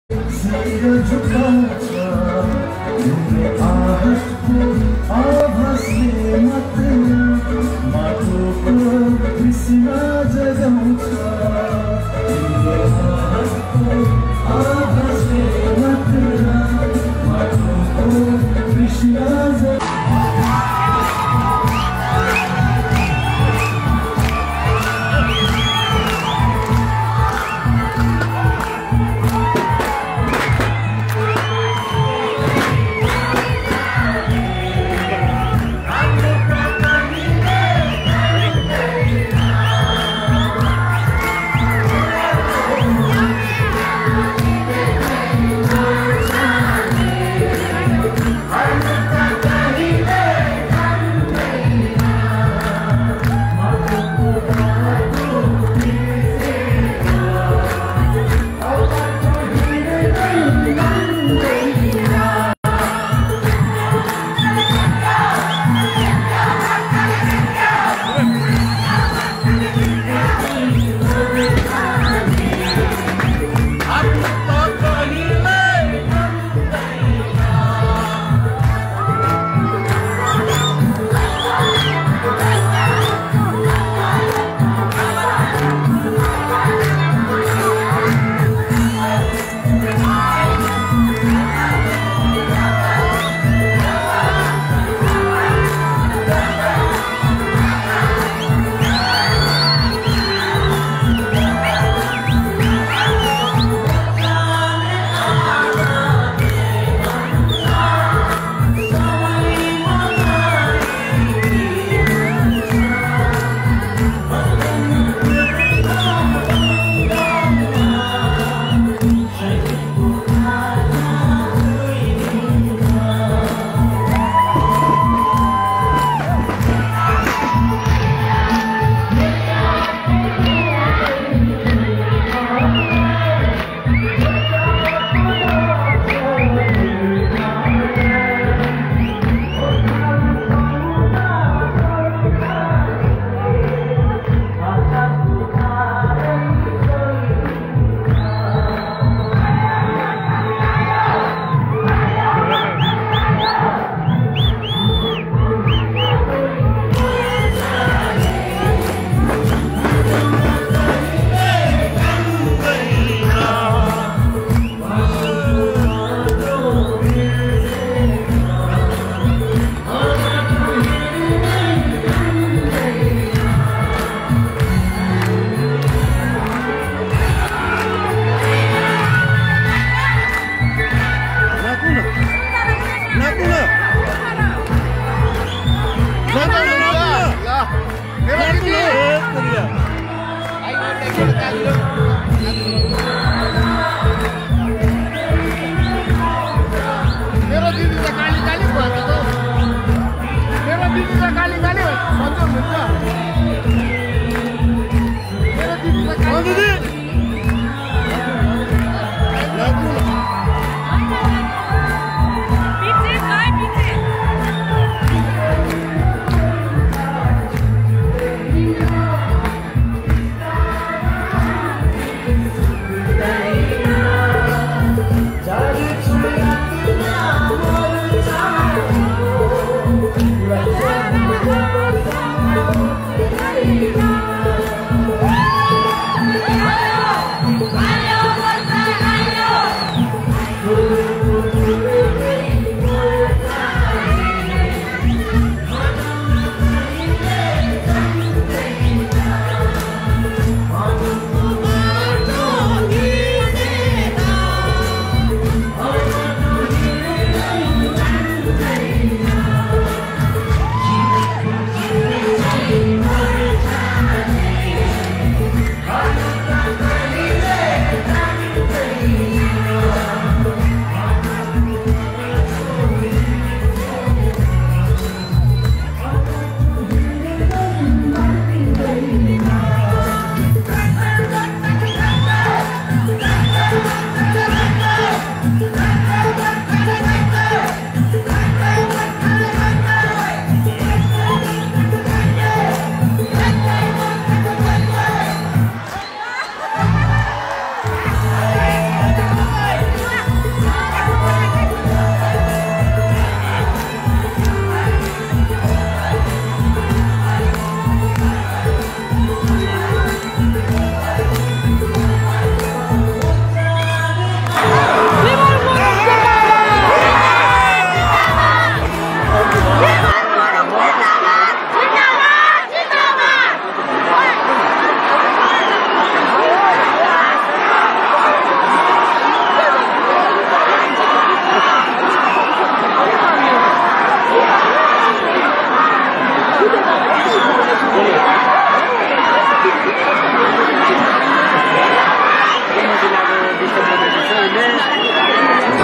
सिर झुकाउँछ तिम्रो आहटको आभासले मात्र माटोको कृष्ण जगाउँछ तिम्रो आहटको आभासले मात्र माटोको कृष्ण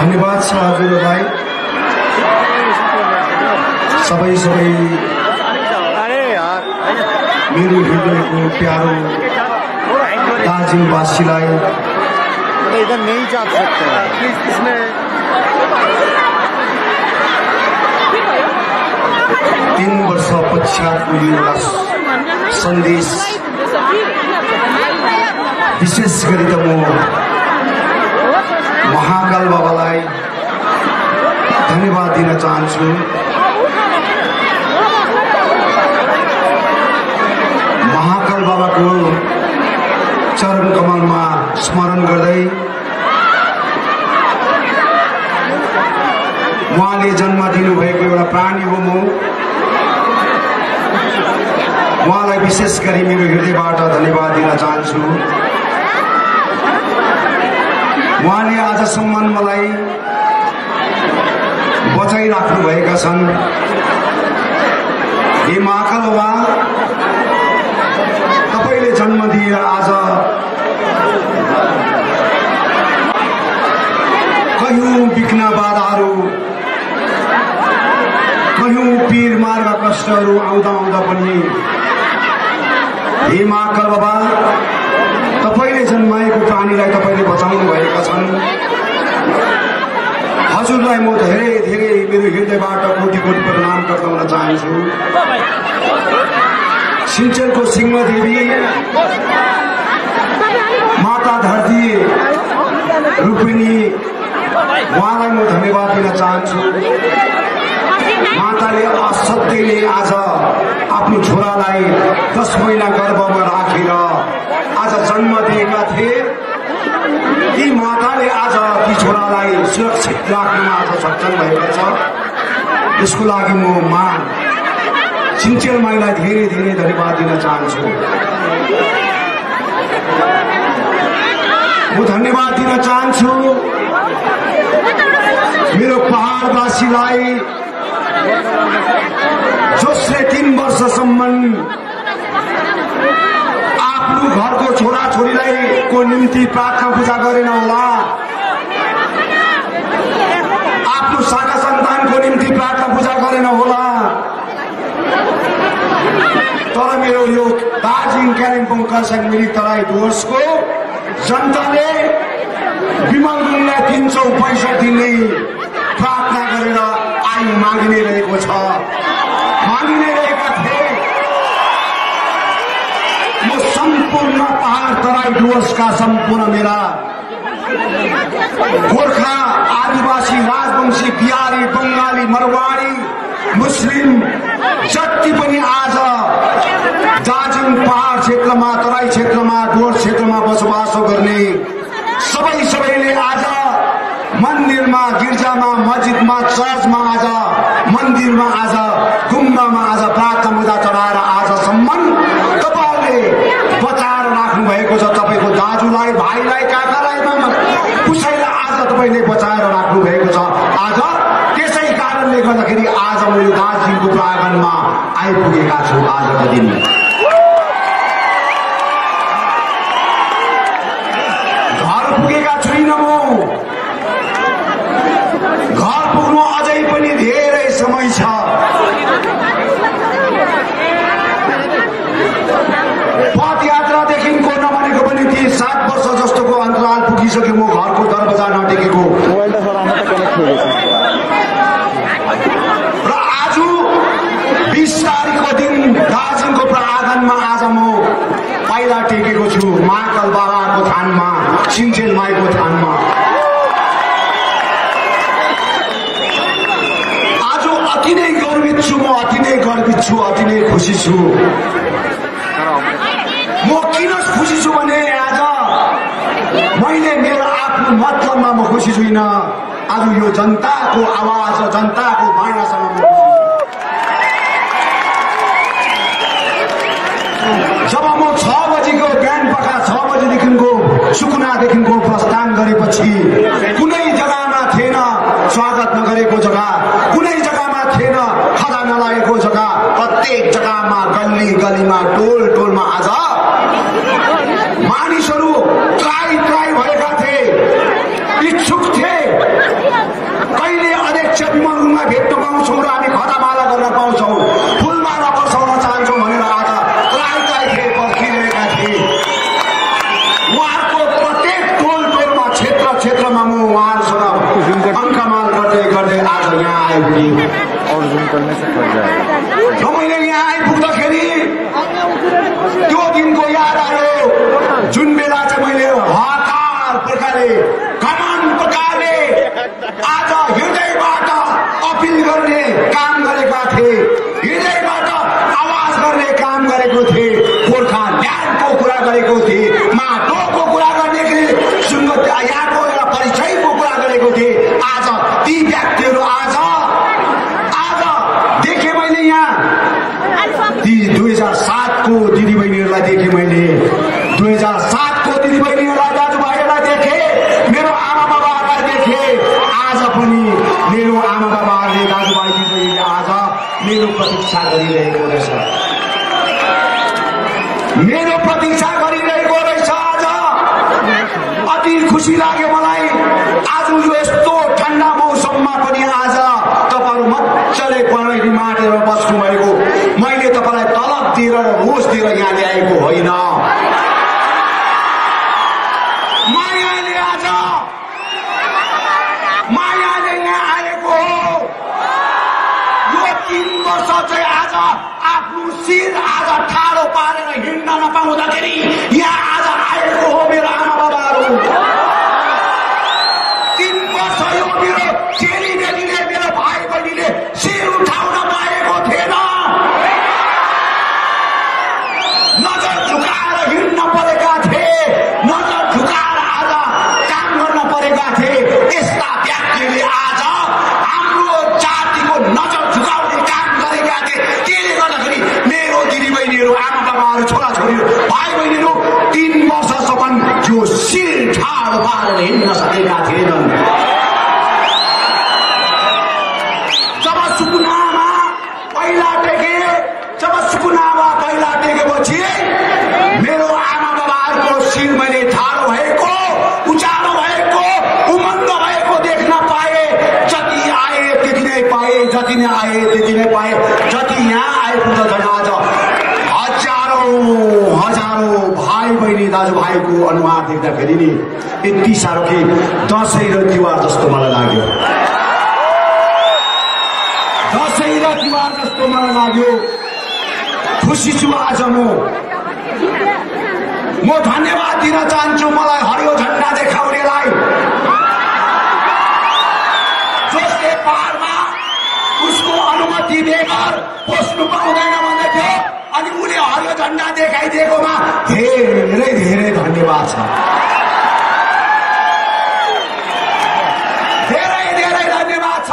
धन्यवाद छ हजुरहरूलाई सबै मेरो हृदयको प्यारो दार्जिलिङवासीलाई इधर नहीं जा सकते इसमें 3 वर्ष पश्चातको यो एउटा सन्देश विशेष गरी त म महाकाल बाबालाई धन्यवाद दिन चाहन्छु। महाकाल बाबाको चरण कमलमा स्मरण गर्दै उहाँले जन्म दिनुभएको एउटा प्राणी हो म उहाँलाई विशेष गरी मेरो हृदयबाट धन्यवाद दिन चाहन्छु। उहाँले आजसम्म मलाई बचाइराख्नु भएका छन्। हे महाकाल बाबा तपाईले जन्म दिएर आज कयौं विघ्न बाधाहरू कयौं पीर मार्ग कष्टहरू आउँदा पनि हे महाकाल बाबा तपाईले जन्माएको प्राणीलाई तपाईले बचाउनु भएका छन्। हजुरलाई म धेरै मेरो हृदयबाट कोटि प्रणाम गर्न चाहन्छु। सिन्चेलको सिंहदेवी माता धरती रूपिणी उहाँलाई म धन्यवाद दिन चाहन्छु। माताले असाध्यैले आज आफ्नो छोरालाई 10 महिना गर्भमा राखेर आज जन्म दिएका थिए। ती माताले आज ती छोरालाई सुरक्षित राख्नमा आज सक्षम भएको छ। यसको लागि म माँ सिन्चेल माईलाई धेरै धन्यवाद दिन चाहन्छु। म धन्यवाद दिन चाहन्छु मेरो पहाडवासीलाई जसले 3 वर्षसम्म आफ्नो घरको छोराछोरीलाई को निम्ति प्रार्थना पूजा गरेन होला, आफ्नो सागा सन्तानको निम्ति प्रार्थना पूजा गरेन होला, तर मेरो यो दार्जिलिङ कालिम्पोङ खरसाङ मिरिक तराई डुवर्सको जनताले विमल गुरुङलाई 365 दिनले प्रार्थना गरेर आयु मागिने रहेको छ, मागिने रहेका थिए। म सम्पूर्ण पहाड तराई डुवर्सका सम्पूर्ण मेरा गोर्खा आदिवासी राजवंशी बिहारी बंगाली मरवाडी मुस्लिम जति पनि आज दार्जिलिङ पहाड क्षेत्रमा तराई क्षेत्रमा डुवर्स क्षेत्रमा बसोबासो गर्ने सबैले आज मन्दिरमा गिर्जामा मस्जिदमा चर्चमा आज मन्दिरमा आज गुम्बामा आज प्रार्थना पूजा चढाएर आजसम्म तपाईले बचाएर राख्नु भएको छ। तपाईको दाजुलाई भाइलाई काकालाई कसैलाई आज तपाईले बचाएर राख्नु भएको छ। आज त्यसै कारणले गर्दाखेरि आज म यो दार्जिलिङको प्राङ्गणमा आइपुगेका छु। आजको दिन घर पुगेका छुइन, म घर पुग्नु अझै पनि धेरै समय छ। पदयात्रादेखिको नभनेको पनि 7 वर्ष जस्तोको अन्तराल पुगिसक्यो म घरको दरवाजा नटेकेको। र आज 20 तारिकको दिन दार्जिलिङको प्राङ्गणमा आज म पाइला टेकेको छु महाकाल बाबाको थानमा, सिन्चेल माईको थानमा। आज अति नै गर्वित छु, म अति नै गर्वित छु, अति नै खुसी छु। म किन खुसी छु भने आज मैले मेरो आफ्नो मतलबमा म खुसी छुइन। आज यो जनताको आवाज र जनताको मायासँग म खुसी छु। जब म 6 बजीको बिहान पख 6 बजीदेखिको सुकुनादेखिको प्रस्थान गरेपछि कुनै जग्गामा थिएन स्वागत नगरेको जग्गा, कुनै जग्गामा थिएन खदा नलागेको जग्गा, प्रत्येक जग्गामा गल्ली गल्लीमा टोल टोलमा आज मानिसहरू ट्राई भएका थिए, इच्छुक थिए गरेको थिएँ। आज ती व्यक्तिहरू आज देखेँ मैले यहाँ। ती 2007 को दिदीबहिनीहरूलाई देखेँ मैले। 2007 को दिदीबहिनीहरूलाई, दाजुभाइहरूलाई देखेँ। मेरो आमा बाबाहरूलाई देखेँ। आज पनि मेरो आमा बाबाहरूले, दाजुभाइ दिदीबहिनीले आज मेरो प्रतीक्षा गरिरहेको रहेछ। मेरो प्रतीक्षा गरिरहेको रहेछ। आज अति खुसी लाग्यो मलाई। आज यो यस्तो ठन्डा मौसममा पनि आज तपाईँहरू मजाले पढाइ माटेर बस्नु भएको। मैले तपाईँलाई तलब दिएर रोज दिएर यहाँ ल्याएको होइन। मायाले यहाँ आएको हो। यो 3 वर्ष चाहिँ आज आफ्नो शिर आज ठाडो पारेर हिँड्न नपाउँदाखेरि यहाँ आज आएको हो मेरो आमा बाबाहरू। 3 वर्ष यो मेरो चेलीबेलीले, मेरो भाइ बहिनीले शिर उठाउन पाएको थिएन। नजर झुकाएर हिँड्न परेका थिए, नजर झुकाएर आज काम गर्न परेका थिए। यस्ता व्यक्तिले आज हाम्रो जातिको नजर झुकाउने काम गरेका थिए। त्यसले गर्दाखेरि मेरो दिदीबहिनीहरू, आमा बाबाहरू, छोराछोरीहरू, भाइ बहिनीहरू 3 वर्षसम्म जो शिर ठाडो पारेर हिँड्न सकेका थिएनन्। जब सुकुनामा पहिला टेकेपछि मेरो आमा बाबाहरूको शिर मैले ठाडो भएको, उचालो भएको, उमङ्ग भएको देख्न पाए। जति आए त्यति नै पाए, जति नै आए त्यति नै पाए। जति यहाँ आइपुग्दा झन् आज हजारौं भाइ बहिनी दाजुभाइको अनुहार देख्दाखेरि नि यति साह्रो कि दसैँ र तिहार जस्तो मलाई लाग्यो। दसैँ र तिहार जस्तो मलाई लाग्यो। खुसी छु आज म धन्यवाद दिन चाहन्छु मलाई हरियो झन्डा देखाउनेलाई, जसले पहाडमा उसको अनुमति बेगर पस्नु पाउँदैन भन्दै थियो अनि उले हरियो झन्डा देखाइदिएकोमा धेरै धेरै धन्यवाद छ। धेरै धेरै धन्यवाद छ।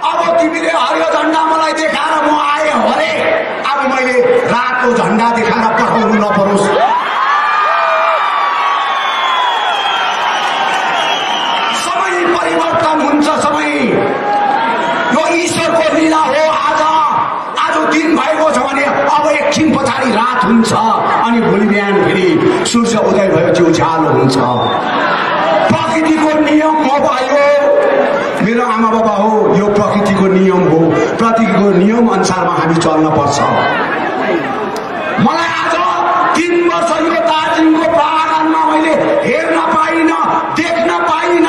अब तिमीले हरियो झन्डा मलाई देखाएर म आएँ हरे, अब मैले रातो झन्डा देखाएर पठाउनु नपरोस्। समय परिवर्तन हुन्छ। समय यो ईश्वरको लीला हो। आज दिन भएको छ भने अब एकछिन पछाडि रात हुन्छ अनि भोलि बिहान फेरि सूर्य उदय भएपछि उज्यालो हुन्छ। प्रकृतिको नियम हो भयो। मेरो आमा बाबा हो, यो प्रकृतिको नियम हो। प्रकृतिको नियम अनुसारमा हामी चल्न पर्छ। मलाई आज 3 वर्ष यो दार्जिलिङको प्राङ्गणमा मैले हेर्न पाइन, देख्न पाइन।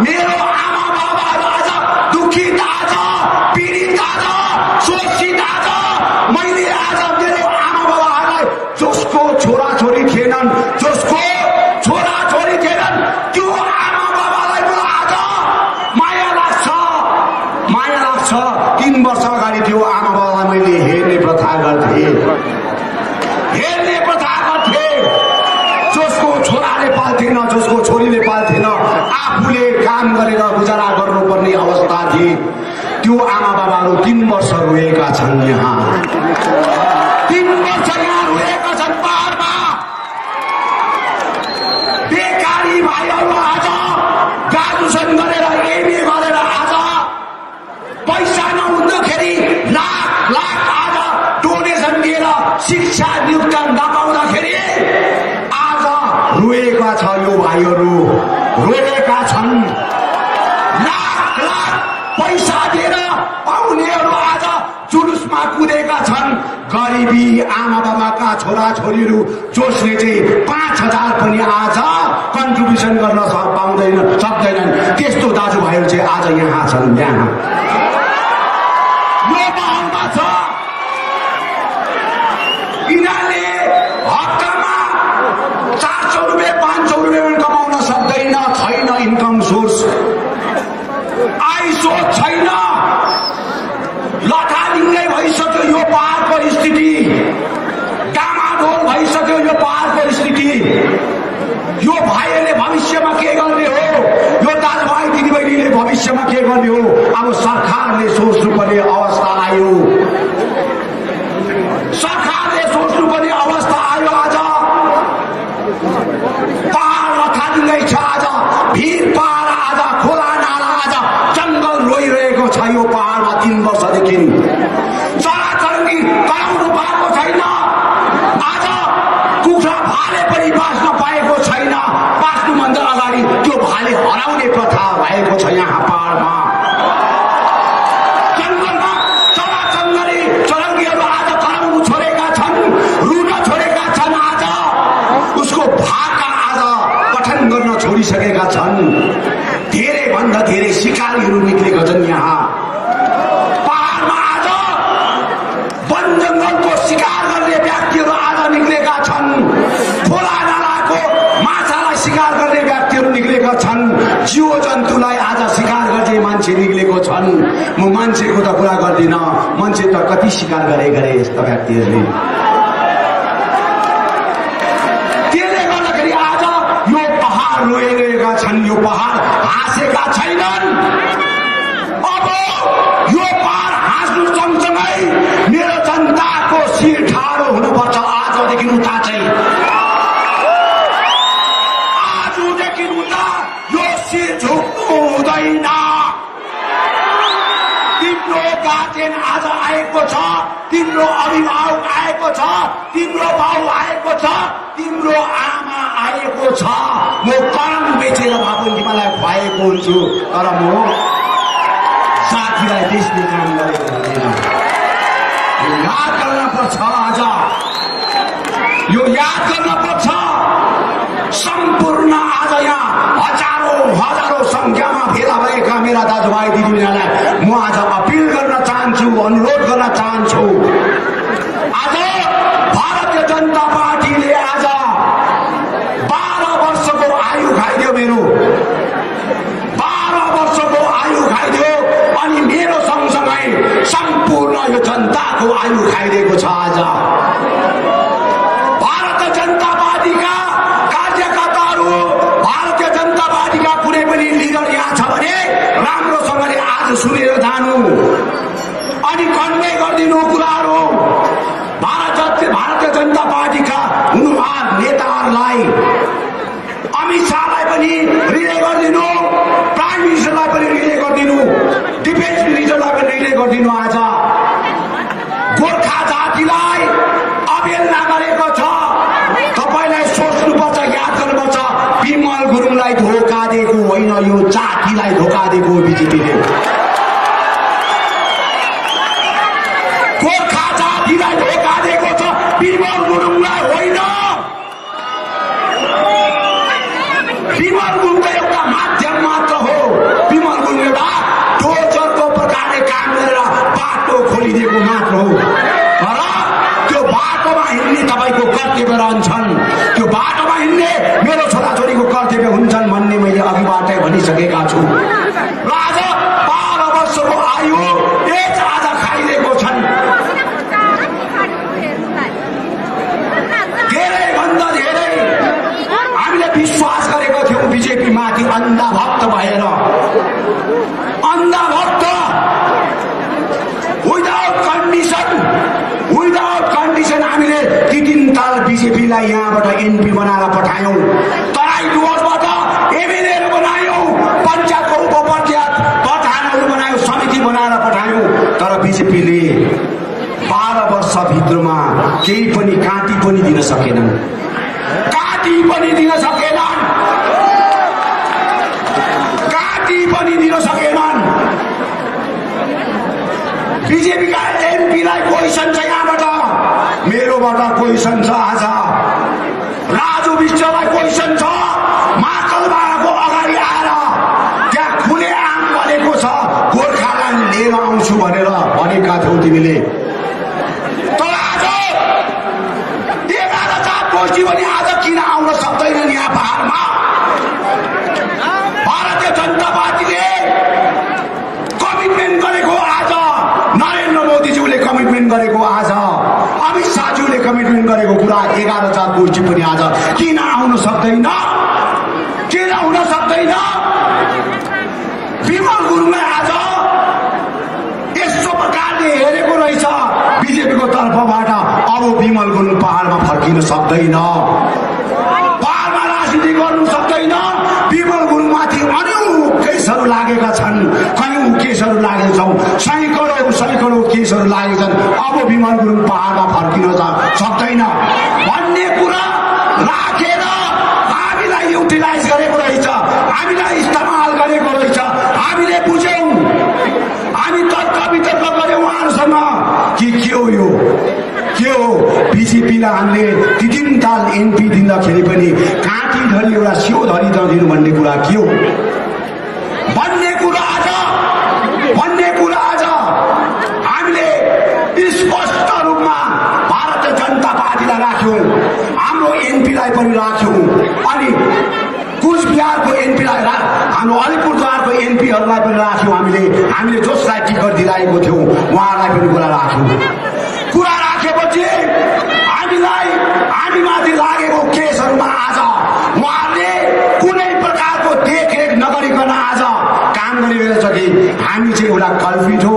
मेरो आमा बाबाहरू आज दुखित, आज पीडित, आज शोषित। आज मैले आज मेरो आमा बाबाहरूलाई जसको छोराछोरी थिएनन्, जसको छोराछोरी थिएनन्, त्यो आमा बाबालाई मलाई आज माया लाग्छ। 3 वर्ष अगाडि त्यो आमा बाबालाई मैले हेर्ने प्रथा गर्थेँ। जसको छोराले पाल्थेन, जसको छोरीले पाल्थेन, आफूले काम गरेर गुजारा गर्नुपर्ने अवस्था थिए। त्यो आमा बाबाहरू 3 वर्ष रोएका छन्। यहाँ 3 वर्ष यहाँ रोएका छन्। पहाडमा बेकारी भाइहरू आज ग्रेजुएसन गरेर, एमए गरेर आज पैसा नहुँदाखेरि लाख आज डोनेसन दिएर शिक्षा नियुक्त नपाउँदाखेरि आज रोएका छ। यो भाइहरू रोएका छन्। लाख पैसा दिएर पाउनेहरू आज जुलुसमा कुदेका छन्। गरिबी आमा बाबाका छोराछोरीहरू जसले चाहिँ 5,000 पनि आज कन्ट्रिब्युसन गर्न सक्दैनन्, त्यस्तो दाजुभाइहरू चाहिँ आज यहाँ छन्। यहाँ यो माहौलमा छ। यिनीहरूले हप्तामा 400 रुपियाँ 500 रुपियाँ कमाउन सक्दैन। छैन इन्कम सोर्स, आय स्रोत छैन। लथालिङ्गै भइसक्यो यो पहाडको स्थिति। डामाडोल भइसक्यो यो पहाडको स्थिति। यो भाइहरूले भविष्यमा के गर्ने हो? यो दाजुभाइ दिदीबहिनी भविष्यमा के गर्ने हो अब सरकारले सोच्नुपर्ने अवस्था आयो। सरकारले सोच्नुपर्ने अवस्था आयो। आज पहाड लथालिँदैछ। आज भिर पहाड, आज खोला नाला, आज जंगल रोइरहेको छ। यो पहाडमा 3 वर्षदेखि चराचुरुङ्गी कराउनु पाएको छैन। आज कुखुरा भाले पनि बाँच्न पाएको छैन। बाँच्नुभन्दा अगाडि त्यो भाले हराउने प्रथा भएको छ यहाँ पहाडमा। जंगलमा चराचुरुङ्गी चरङ्गीहरू आज कराउनु छोडेका छन्, रुन छोडेका छन्। आज उसको भाका आज पठन गर्न छोडिसकेका छन्। धेरै भन्दा धेरै शिकारीहरू निक्लेका छन् यहाँ पहाडमा। आज वन जंगलको शिकार गर्ने व्यक्तिहरू आज निक्लेका छन्। खोला नालाको माछालाई शिकार गर्ने व्यक्तिहरू निक्लेका छन्। जीव जन्तुलाई आज शिकार गर्ने मान्छे निक्लेको छन्। म मान्छेको त कुरा गर्दिन, मान्छे त कति शिकार गरे यस्ता व्यक्तिहरूले। त्यसले गर्दाखेरि आज यो पहाड रोइरहेका छन्। यो पहाड हाँसेका छैनन्। अब यो पहाड हाँस्नु सँगसँगै मेरो जनताको शिर ठाडो हुनुपर्छ। आजदेखि उता चाहिँ आजदेखि उता यो शिर झुक्नु हुँदैन। तिम्रो गार्जेन आज आएको छ, तिम्रो अभिभावक आएको छ, तिम्रो बाउ आएको छ, तिम्रो आमा आएको छ। म कलम बेचेर भए पनि तिमीलाई खुवाएको हुन्छु, तर म साथीलाई बेच्ने काम गरेको हुँदैन। याद गर्न पर्छ। आज यो याद गर्न पर्छ। सम्पूर्ण आज यहाँ हजारौं संख्यामा भेला भएका मेरा दाजुभाइ दिदीबहिनीलाई म आज अपिल गर्न चाहन्छु, अनुरोध गर्न चाहन्छु। आज भारतीय जनता पार्टीले आज 12 वर्षको आयु खाइदियो। मेरो 12 वर्षको आयु खाइदियो। अनि मेरो सँगसँगै सम्पूर्ण यो जनताको आयु खाइदिएको छ। आज भारतीय जनता पार्टीका कार्यकर्ताहरू, भारतीय जनता पार्टीका कुनै पनि लिडर यहाँ छ भने राम्रोसँगले आज सुनेर जानु अनि कन्भे गरिदिनु कुराहरू। भारतीय जनता पार्टीका हुनुहार नेताहरूलाई, अमित शाहलाई पनि रिले गरिदिनु, प्राइम मिनिस्टरलाई पनि रिले गरिदिनु, डिफेन्स मिनिस्टरलाई पनि रिले गरिदिनु। आज गोर्खा जातिलाई अवहेलना गरेको छ। तपाईलाई सोच्नुपर्छ, याद गर्नुपर्छ। विमल गुरुङलाई धोका दिएको होइन, यो जातिलाई धोका दिएको बिजेपीले। गोर्खा जातिलाई धोका दिएको छ, विमल गुरुङलाई होइन। विमल गुरुङ त एउटा माध्यम मात्र हो। विमल गुरुङ एउटा डोजरको प्रकारले काम गरेर बाटो खोलिदिएको मात्र हो। तर त्यो बाटोमा हिँड्ने तपाईँको कर्तव्य रहन्छन्। त्यो बाटोमा हिँड्ने मेरो छोराछोरीको कर्तव्य हुन्छन् भन्ने मैले अघिबाटै भनिसकेका छु। र आज 12 वर्षको आयु एज आज खाइदिएको छन्। धेरै भन्दा धेरै हामीले विश्वास गरेको थियौँ बिजेपी माथि अन्धभक्त भएर। अन्धभक्त विदाउट कन्डिसन हामीले 3 ताल बिजेपीलाई यहाँबाट एमपी बनाएर पठायौं। तराई डुवर्सबाट एमएलएहरू बनायौं, पञ्चायतको प्रधानहरू बनायौं, समिति बनाएर पठायौं। तर बिजेपीले 12 वर्षभित्रमा केही पनि काटी पनि दिन सकेनन्। बिजेपीका एमपीलाई क्वेसन छ यहाँबाट, मेरोबाट क्वेसन छ। आज राजु विष्टलाई क्वेसन छ। महाकलबाको अगाडि आएर त्यहाँ खुले आम भनेको छ गोर्खाल्यान्ड लिएर आउँछु भनेर भनेका थियौ तिमीले। तर आज 11 जात गोष्ठी भने आज किन आउन सक्दैनन् यहाँ पहाडमा? भारतीय जनता पार्टीले कमिटमेन्ट गरेको आज नरेन्द्र मोदीज्यूले कमिटमेन्ट गरेको आज अमित शाहज्यूले कमिटमेन्ट गरेको कुरा 11 जात गोष्ठी पनि आज किन आउन सक्दैन? किन हुन सक्दैन? विमल तर्फबाट अब विमल गुरुङ पहाडमा फर्किन सक्दैन, पहाडमा राजनीति गर्नु सक्दैन। विमल गुरुङमाथि अनेक केसहरू लागेका छन्, कयौं केसहरू लागेका छन्, सैकडौं केसहरू लागेका छन्। अब विमल गुरुङ पहाडमा फर्किन सक्दैन भन्ने कुरा राखेर हामीलाई युटिलाइज गरेको रहेछ, हामीलाई इस्तेमाल गरेको रहेछ। हामीले बुझ्यौं, हामी तर्क वितर्क गर्यौं उहाँहरूसँग कि के हो यो, के हो बिजेपीलाई हामीले 3 ताल एमपी दिँदाखेरि पनि काँटी धरी एउटा स्यो धरी नदिनु भन्ने कुरा के हो भन्ने कुरा आज हामीले स्पष्ट रूपमा भारतीय जनता पार्टीलाई राख्यौं, हाम्रो एमपीलाई पनि राख्यौं, अनि कुचबिहारको एमपीलाई हाम्रो अलिपुरद्वारको एमपीहरूलाई पनि राख्यौं। हामीले जसलाई टिकट दिलाएको थियौं उहाँलाई पनि कुरा राख्यौं। कुरा राखेपछि हामीमाथि लागेको केसहरूमा आज उहाँले कुनै प्रकारको देखरेख नगरिकन आज काम गरिरहेछ कि हामी चाहिँ एउटा कल्पित हो,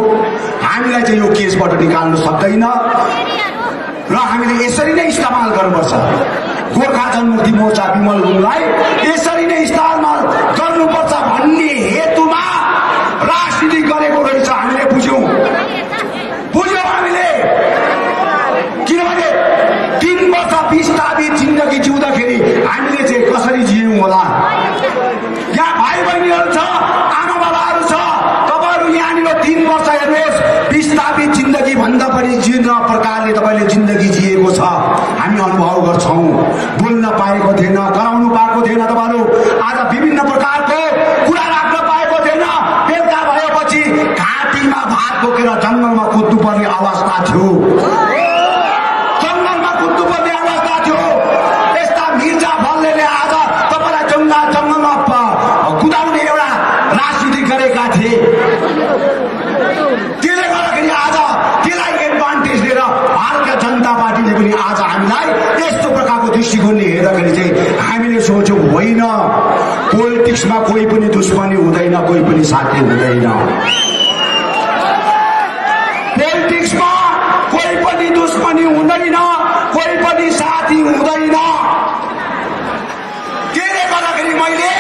हामीलाई चाहिँ यो केसबाट निकाल्न सक्दैन र हामीले यसरी नै इस्तेमाल गर्नुपर्छ। गोर्खा जनमुक्ति मोर्चा विमल गुरुङलाई यसरी नै इस्तेमाल गर्नुपर्छ भन्ने हेतुमा राजनीति गरेको रहेछ। हामीले बुझ्यौं हामीले, किनभने 3 वर्ष विस्थापित जिन्दगी जिउँदाखेरि हामीले चाहिँ कसरी जियौं होला। यहाँ भाइ बहिनीहरू छ, आमा बाबाहरू छ, तपाईँहरू यहाँनिर 3 वर्ष हेर्नुहोस्, विस्थापित जिन्दगी भन्दा पनि जुन प्रकारले तपाईँले जिन्दगी जिएको छ हामी अनुभव गर्छौं। बोल्न पाएको थिएन, कराउनु पाएको थिएन, तपाईँहरू आज विभिन्न प्रकारको कुरा राख्न पाएको थिएन। बेलुका भएपछि घाँटीमा भात बोकेर जंगलमा कुद्नुपर्ने अवस्था थियो, यस्ता मिर्जा बल्लेले आज तपाईँलाई जंगलमा कुदाउने एउटा राजनीति गरेका थिए। त्यसले गर्दाखेरि आज त्यसलाई एडभान्टेज लिएर भारतीय जनता पार्टीले पनि आज हामीलाई यस्तो प्रकारको दृष्टिकोणले हेर्दाखेरि चाहिँ हामीले सोच्यौं होइन, पोलिटिक्समा कोही पनि दुश्मनी हुँदैन, कोही पनि साथी हुँदैन। पोलिटिक्समा कोही पनि दुश्मनी हुँदैन, कोही पनि साथी हुँदैन। त्यसले गर्दाखेरि मैले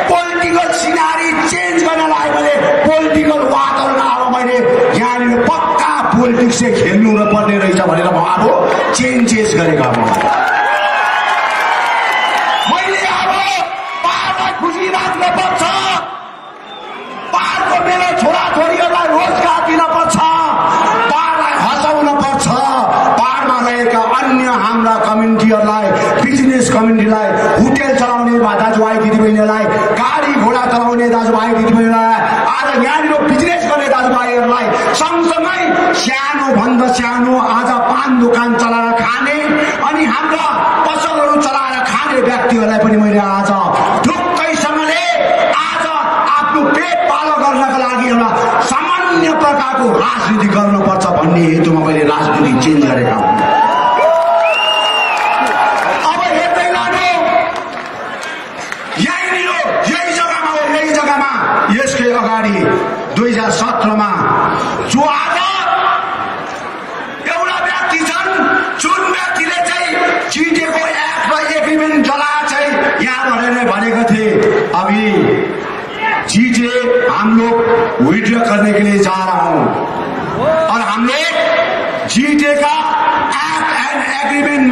पोलिटिकल सिनारी चेन्ज गर्नलाई मैले पोलिटिकल वातावरण अब मैले यहाँनिर पक्का पोलिटिक्स चाहिँ खेल्नु र पर्ने रहेछ भनेर म अब चेन्जेस गरेका मैले अब पहाडलाई खुसी राख्नुपर्छ, पहाडको मेरो छोराछोरीहरूलाई रोजगार दिन पर्छ, पहाडलाई हँसाउन पर्छ, पहाडमा रहेका अन्य हाम्रा कम्युनिटीहरूलाई, बिजनेस कम्युनिटीलाई, होटेल चलाउने दाजुभाइ दिदीबहिनीहरूलाई, गाडी घोडा चलाउने दाजुभाइ दिदीबहिनीहरूलाई, आज यहाँनिर बिजनेस गर्ने दाजुभाइहरूलाई, सँगसँगै सानो भन्दा सानो आज पान दोकान चलाएर खाने अनि हाम्रा पसलहरू चलाएर खाने व्यक्तिहरूलाई पनि मैले आज ढुक्कैसँगले आज आफ्नो पेट पालो गर्नका लागि एउटा सामान्य प्रकारको राजनीति गर्नुपर्छ भन्ने हेतुमा मैले राजनीति चेन्ज गरेका हुँ। अब हेर्दै लानु, यही जग्गामा यसकै अगाडि 2017 जो आज एउटा व्यक्ति छन्, जुन व्यक्तिले चाहिँ जिटिएको एक्ट र एग्रिमेन्ट जलाएर चाहिँ यहाँ भनेको थिए अभी जीटे हम लोग विड्रॉ करने के लिए जा रहा हूं और हम लोग जीटे का एक्ट एंड एग्रीमेंट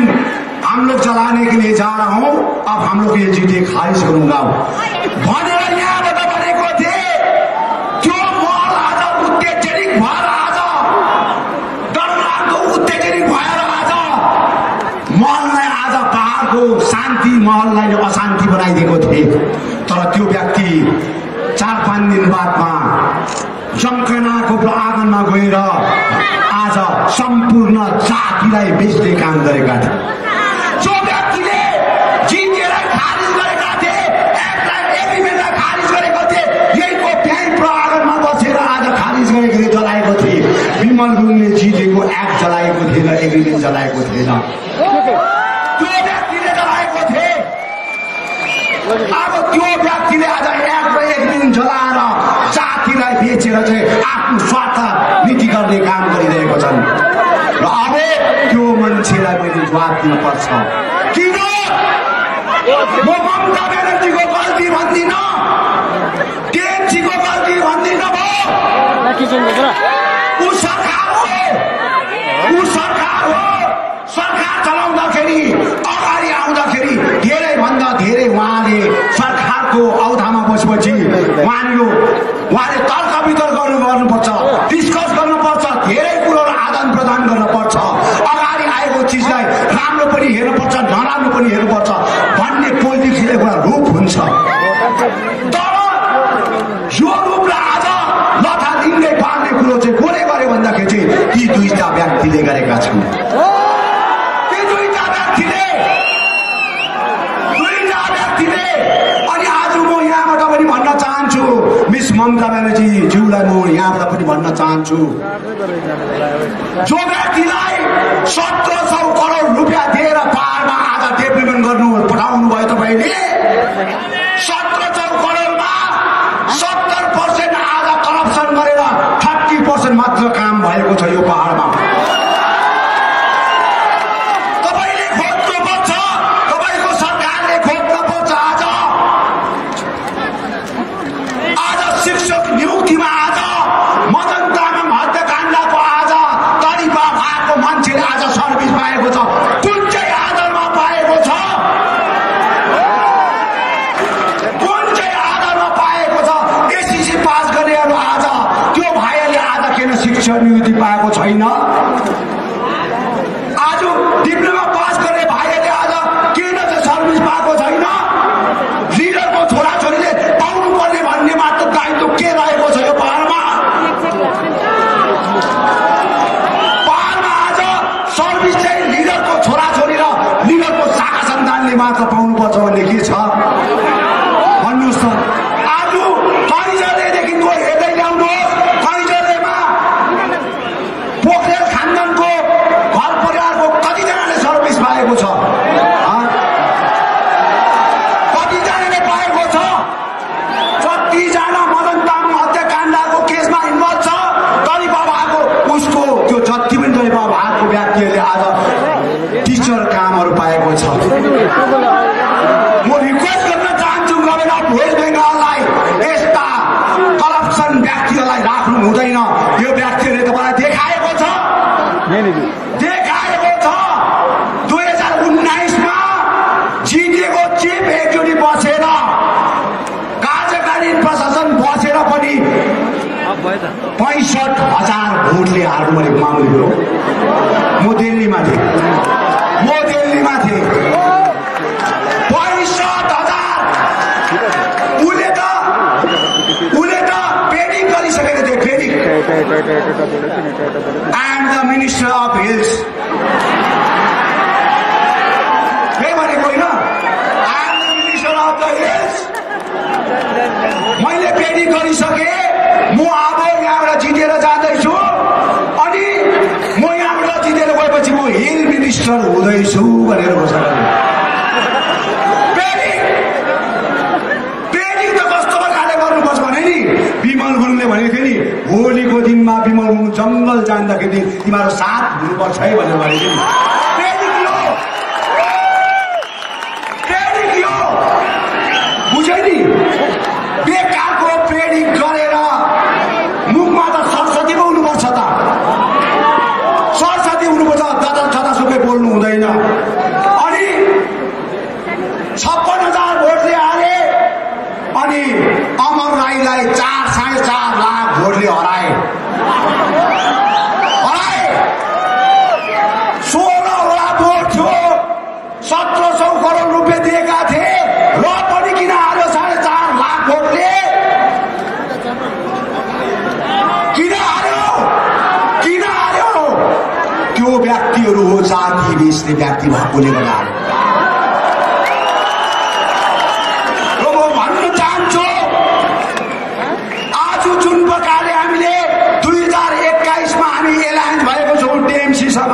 हम लोग चलाने के लिए जा रहा हूं, अब हम लोग ये जीटे खारिज करूंगा भनेर यहाँबाट भनेको थिए। त्यो मल आज उत्तेजनित भएर आज डरलाग्दो उत्तेजनित भएर आज महललाई आज पहाडको शान्ति महललाई अशान्ति बनाइदिएको थिए। तर त्यो व्यक्ति 4-5 दिन बादमा जङ्कनाको आँगनमा गएर आज सम्पूर्ण जातिलाई बेच्ने काम गरेका थिए। जो व्यक्तिले जिटिएलाई खारिज गरेका थिए, एग्रिमेन्टलाई खारिज गरेको थिए, यहीको त्यही आँगनमा बसेर आज खारिज गरेको थिए, जलाएको थिए। विमल गुरुङले जिटिएको एक्ट जलाएको थिएन, एग्रिमेन्ट जलाएको थिएन, त्यो व्यक्तिले जलाएको थिए। अब त्यो व्यक्तिले आज एक्ट र एग्रिमेन्ट जलाएर जातिलाई बेचेर चाहिँ आफ्नो स्वार्थ नीति गर्ने काम गरिरहेको छन् र अब त्यो मान्छेलाई मैले जवाब दिनुपर्छ। किन म ममता ब्यानर्जीको गल्ती भन्दिन, टिएमसीको गल्ती भन्दिन भयो। ऊ सरकार हो। सरकार चलाउँदाखेरि अगाडि आउँदाखेरि धेरैभन्दा धेरै उहाँले सरकारको औधामा बसेपछि उहाँले तर्क वितर्क गर्नुपर्छ, डिस्कस गर्नुपर्छ, धेरै कुरोहरू आदान प्रदान गर्नुपर्छ, अगाडि आएको चिजलाई राम्रो पनि हेर्नुपर्छ, नराम्रो पनि हेर्नुपर्छ भन्ने पोलिटिक्सको रूप हुन्छ। तर यो रूपलाई आज लथालिङ्गै पार्ने कुरो चाहिँ कसले गर्यो भन्दाखेरि चाहिँ ती दुईटा व्यक्तिले गरेका छन्। अनि आज म यहाँबाट पनि भन्न चाहन्छु, मिस ममता ब्यानर्जी ज्यूलाई म यहाँबाट पनि भन्न चाहन्छु, जो व्यक्तिलाई 1700 करोड रुपियाँ दिएर पहाडमा आज डेभलपमेन्ट गर्नु पठाउनु भयो तपाईँले, 1700 करोडमा 70% आज करप्सन गरेर 30% मात्र काम भएको छ यो पहाडमा। तपाईँले खोज्नुपर्छ, तपाईँको सरकारले खोज्नुपर्छ। आज शिक्षक नियुक्तिमा आज मदन तामाङ हत्याकाण्डको आज तरिपा भएको मान्छेले आज सर्भिस पाएको छ, कुन चाहिँ आधारमा पाएको छ, कुन चाहिँ आधारमा पाएको छ? एसएससी पास गर्नेहरू आज त्यो भाइले आज किन शिक्षक नियुक्ति पाएको छैन? आज डिप्लोमा पास गर्ने भाइले आज किन चाहिँ सर्भिस पाएको छैन? लिडरको छोराछोरीले पाउनु पर्ने भन्ने मात्र दायित्व के रहेको छ यो पहाडमा? पहाडमा आज सर्भिस चाहिँ लिडरको छोराछोरी र लिडरको शाखा सन्तानले मात्र पाउनुपर्छ भन्ने के छ भन्नुहोस् त। आज कैजलेदेखिको हेर्दै ल्याउनुहोस्, कैजलेमा पोखरेल खानदानको घर परिवारको कतिजनाले सर्भिस पाएको छ? कतिजनाले पाएको छ? जतिजना मदन तामाङ हत्याकाण्डको केसमा इन्भल्भ छ तरिपा भएको उसको त्यो जति पनि तरिपा भएको व्यक्तिहरूले आज टिचर कामहरू पाएको छ। म रिक्वेस्ट गर्न चाहन्छु गभर्नमेन्ट अफ वेस्ट बेङ्गाललाई यस्ता करप्सन व्यक्तिहरूलाई राख्नु हुँदैन। यो व्यक्तिहरूले तपाईँलाई देखाएको छ 2019मा जिटिएको चिफ एक्जिक्युटिभ बसेर कार्यकालीन प्रशासन बसेर पनि 65,000 भोटले हार्नु भनेको मामुली कुरो। म दिल्लीमा थिएँ 65,000 उसले त पेडिङ गरिसकेको थियो, padding. And the minister of hills भनेको होइन, and the minister of the hills मैले पेडिङ गरिसके। म अब यहाँबाट जितेर जाँदैछु, अनि म यहाँबाट जितेर गएपछि म हिल मिनिस्टर हुँदैछु भनेर घोषणा गरेँ। पेडिङ त कस्तो प्रकारले गर्नुपर्छ भने नि, विमल गुरुङले भनेको थियो नि, होलीको दिनमा विमल गुरुङ जङ्गल जाँदाखेरि तिमीहरू साथ हुनुपर्छ है भनेर भनेको थियो नि। बुझ्यो नि? बेकारको पेडिङ गरेर मुखमा त सरस्वती पो हुनुपर्छ त, सरस्वती हुनुपर्छ, जतासुकै बोल्नु हुँदैन। अनि 56,000 भोटले हारे, अनि अमर राईलाई 4.5 लाख भोटले हराए। 16वटा भोट थियो, 1700 करोड रुपियाँ दिएका थिए, र पनि किन हार्यो 4.5 लाख भोटले? किन हार्यो? त्यो व्यक्तिहरू हो जाति बेच्ने व्यक्ति भएकोले गर्दा। र म भन्न चाहन्छु, आज जुन प्रकारले हामीले 2021मा हामी एलायन्स भएको छौँ टिएमसीसँग,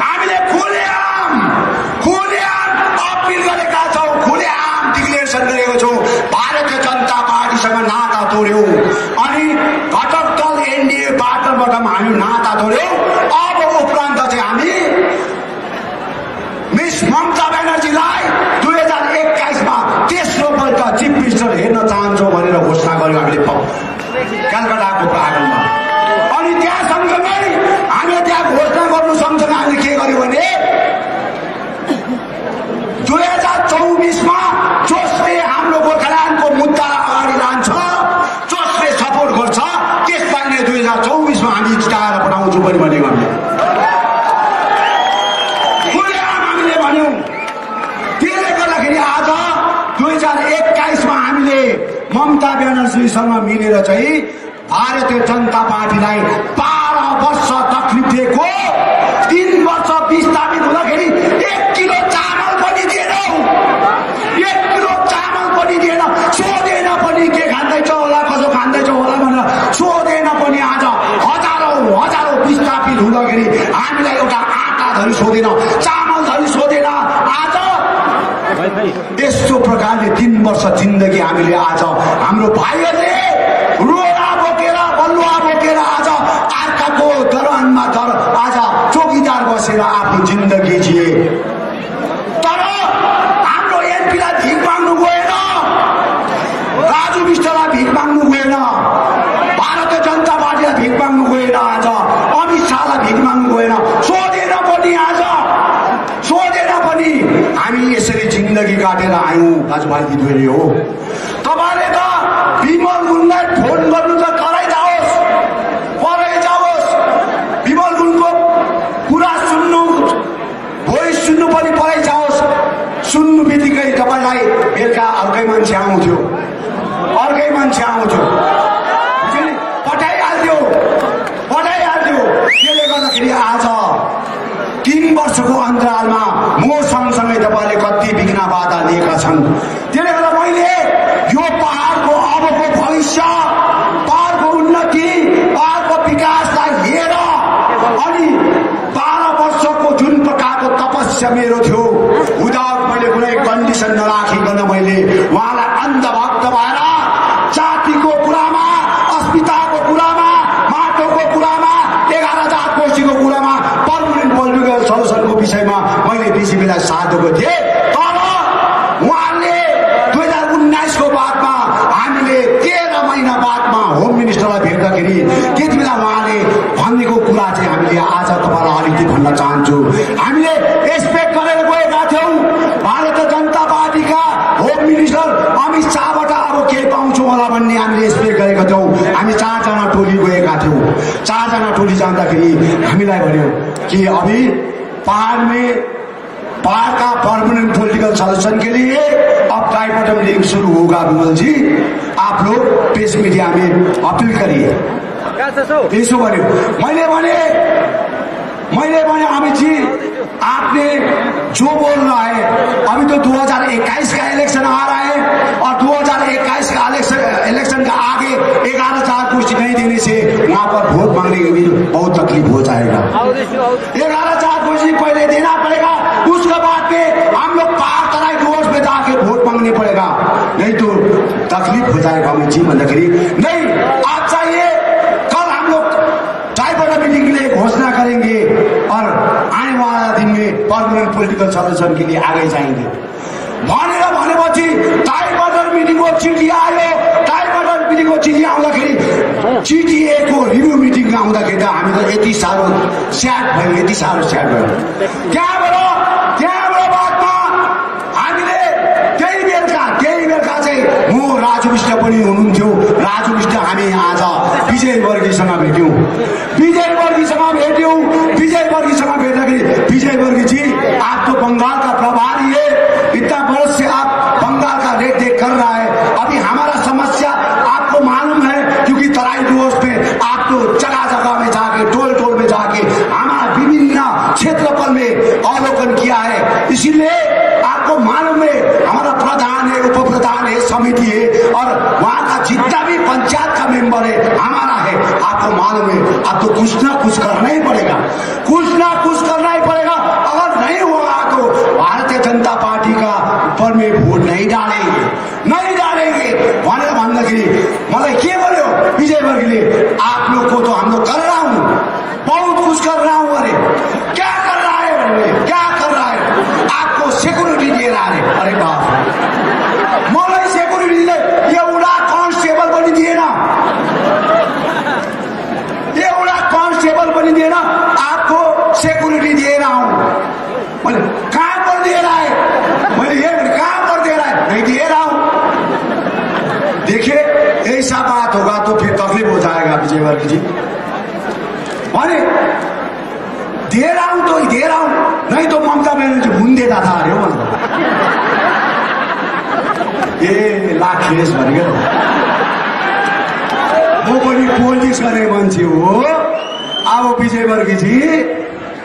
हामीले खुलेआम अपिल गरेका छौँ, खुलेआम डिक्लेरेसन गरेको छौँ, भारतीय जनता पार्टीसँग नाता तोड्यौं अनि घटक दल एनडीए पार्टनरबाट हामी नाता तोड्यौं। अब उपरान्त चाहिँ हामी मिस ममता ब्यानर्जीलाई 2021 मा तेस्रो पल्ट चिफ मिनिस्टर हेर्न चाहन्छौँ भनेर घोषणा गर्यो हामीले कलकत्ताको प्राङ्गणमा। अनि त्यहाँ सँगसँगै हामीले त्यहाँ घोषणा गर्नु सँगसँगै हामीले के गर्यो भने 2024 मा जसले हाम्रो गोर्खाल्यान्डको मुद्दा अगाडि लान्छ, जसले सपोर्ट गर्छ, त्यसलाई नै 2024 मा हामी जिताएर पठाउँछौँ पनि भनेको हामीले भन्यौं। त्यसले गर्दाखेरि आज 2021 मा हामीले ममता ब्यानर्जीसँग मिलेर चाहिँ भारतीय जनता पार्टीलाई 12 वर्ष तकलिफ दिएको, 3 वर्ष विस्थापित हुँदाखेरि 1 किलो चामल पनि दिएनौं, 1 किलो चामल पनि दिएन, सोधेन पनि के खाँदैछ होला, कसो खाँदैछ होला भनेर सोधेन पनि। आज हजारौं विस्थापित हुँदाखेरि हामीलाई एउटा आटा धरि सोधेन, चामल धरि सोधेन। आज यस्तो प्रकारले 3 वर्ष जिन्दगी हामीले आज हाम्रो भाइहरूले रोडा बोकेर बलुवा बोकेर आज अर्काको दरबारमा आज चौकीदार बसेर आफ्नो जिन्दगी जिए। तर हाम्रो एमपीलाई भिख माग्नु गएन, राजु विष्टलाई भिख माग्नु गएन, भारतीय जनता पार्टीलाई भिख माग्नु गएन, आज अमित शाहलाई भिख माग्नु गएन, सोधेन पनि। आज सोधेन पनि हामी यसरी जिन्दगी काटेर आयौं दाजुभाइ दिदीबहिनी हो। तपाईले त विमल गुणलाई फोन गर्नु त करै जाओस्, विमल गुणको कुरा सुन्नु, भोइस सुन्नु पनि परै जाओस्। सुन्नु बित्तिकै तपाईलाई बेलुका अर्कै मान्छे आउँथ्यो, पठाइहाल्थ्यो। त्यसले गर्दाखेरि आज 3 वर्षको अन्तरालमा म सँगसँगै तपाईँले कति विघ्न बाधा दिएका छन्। त्यसले गर्दा मैले यो पहाडको अबको भविष्य, पहाडको उन्नति, पहाडको विकासलाई लिएर अनि 12 वर्षको जुन प्रकारको तपस्या मेरो थियो, विदाउट मैले कुनै कन्डिसन नराखिकन मैले उहाँलाई अन्धभक्त भएर जातिको कुरामा, अस्मिताको कुरामा, माटोको कुरामा, 11 जात गोष्ठीको कुरामा, पर्मानेन्ट पोलिटिकल सल्युसनको विषयमा मैले बेसी बेला साथ दिएको थिएँ। तर उहाँले 2019 को बादमा हामीले 13 महिना बादमा होम मिनिस्टरलाई भेट्दाखेरि त्यति बेला उहाँले भनेको कुरा चाहिँ हामीले आज तपाईँलाई अलिकति भन्न चाहन्छु। हामीले एक्सपेक्ट गरेर गएका थियौँ भारतीय जनता पार्टीका होम मिनिस्टर अमित शाहबाट अब के पाउँछौँ होला भन्ने हामीले एक्सपेक्ट गरेका थियौँ। हामी 4 जना टोली गएका थियौँ। 4 जना टोली जाँदाखेरि हामीलाई भन्यो कि अभी पहाड़ का परमानेंट पॉलिटिकल सॉल्यूशन के लिए अब ट्राइबल मीटिंग शुरू होगा। विमल जी, आप लोग प्रेस मीडिया में अपील करिए। यसो भन्यो। मैले भने अमित जी, आपने जो बोल रहा है, अभी तो 2021 का इलेक्शन आ रहा है और 2021 का इलेक्शन का आगे 11 जात गोष्ठी नहीं देने से वहां पर वोट मांगने के भी बहुत तकलीफ हो जाएगा। 11 जात गोष्ठी पहले देना पड़ेगा, उसके बाद में हम लोग पहाड़ तराई डोर्स पे जाके वोट मांगने पड़ेगा, नहीं तो तकलीफ हो जाएगा। अमित जी मंदकरी नहीं, आप चाहिए कल हम लोग ट्राइबल मीटिंग के लिए घोषणा करेंगे और आने वाला दिन में परमानेंट पोलिटिकल सल्यूशन के लिए आगे जाएंगे भनेपछि ट्राइबल मिटिङको चिठी आयो। ट्राइबल मिटिङको चिठी आउँदाखेरि GTA को रिभ्यू मिटिङ आउँदाखेरि त हामी त यति साह्रो स्याड भयो। त्यहाँबाट बादमा हामीले त्यही बेलुका चाहिँ म राजु विष्ट पनि हुनुहुन्थ्यो। राजु विष्ट हामी आज विजय वर्गीसँग भेट्यौं। विजय वर्गीसँग भेट्दाखेरि विजय वर्गी जी, आप तो बंगाल का प्रभारी है, इतना बरस से आप बंगाल का रेट देख कर रहा है। अभी हमारा समस्या आपको मालूम है, क्योंकि तराई डोर्स पे आप तो जगह में जाके, टोल में जाके हमारा विभिन्न क्षेत्रफल में अवलोकन किया है, इसीलिए आपको मालूम है हमारा प्रधान है, उप प्रधान है, समिति है और वहां का जितना भी पंचायत का मेंबर है हमारा है। आपको मालूम है, आपको कुछ ना कुछ करना ही पड़ेगा। अगर नहीं होगा तो भारतीय जनता पार्टी का ऊपर में वोट नहीं डालेंगे भनेर भन्दाखेरि मलाई के विजय वर्गीजी भने देर आऊं नहीं तो ममता बनर्जी हुँदै था अरे हो भन्नु ए लाखेस भनेको म पनि पोलिटिक्स गर्ने मान्छे हो। अब विजय वर्गीजी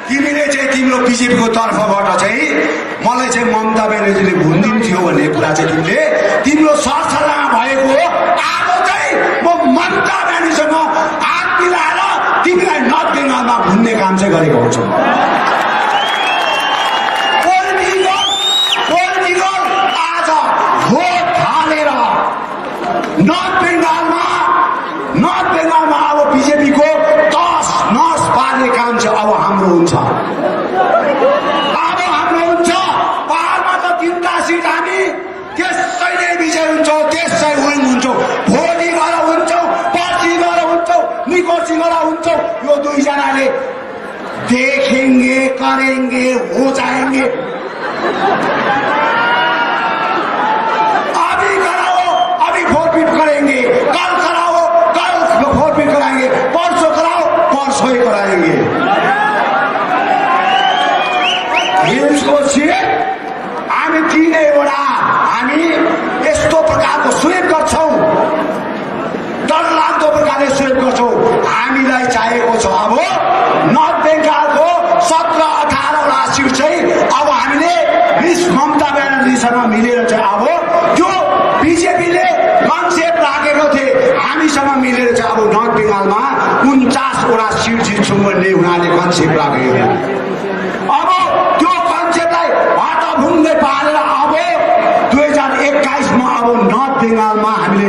तिमीले चाहिँ तिम्रो बीजेपीको तर्फबाट चाहिँ मलाई चाहिँ ममता ब्यानर्जीले भुनिदिन्थ्यो भन्ने कुरा चाहिँ तिम्रो सरसल्लाह भएको अब चाहिँ म ममता ब्यानर्जीसँग हात मिलाएर तिमीलाई नर्थ बेङ्गालमा भुन्ने काम चाहिँ गरेको हुन्छु। पोलिटिकल आज भोट हालेर नर्थ बेङ्गालमा अब बीजेपीको तस नस पार्ने काम चाहिँ अब हाम्रो हुन्छ। पहाडमा त 3टा सिट हामी त्यसै नै विजय हुन्छौँ, त्यसै विन हुन्छौँ। भोलि गएर हुन्छौँ, पर्सि गएर हुन्छौँ, निकोर्सी गएर हुन्छौँ। यो दुईजनाले देखेंगे करेंगे हो जाएंगे। अभी कराओ अभी फोरफिट करेंगे, कल कराओ कल फोरफिट कराएंगे, परसों कराओ परसों ही कराएंगे। हिल्सको सीट हामी 3वटा हामी यस्तो प्रकारको स्वीप गर्छौं, डरलाग्दो प्रकारले स्वीप गर्छौं। हामीलाई चाहिएको छ अब नर्थ बेङ्गालको 17-18वटा सिट चाहिँ अब हामीले मिस ममता ब्यानर्जीसँग मिलेर चाहिँ अब त्यो बीजेपीले कन्सेप्ट राखेको थिए हामीसँग मिलेर चाहिँ अब नर्थ बेङ्गालमा 49वटा सिट जित्छौँ भन्ने उनीहरूले कन्सेप्ट राखेको थियो। अब त्यो कन्सेप्टलाई हटाभुङ्गै पारेर अब 2021मा अब नर्थ बेङ्गालमा हामीले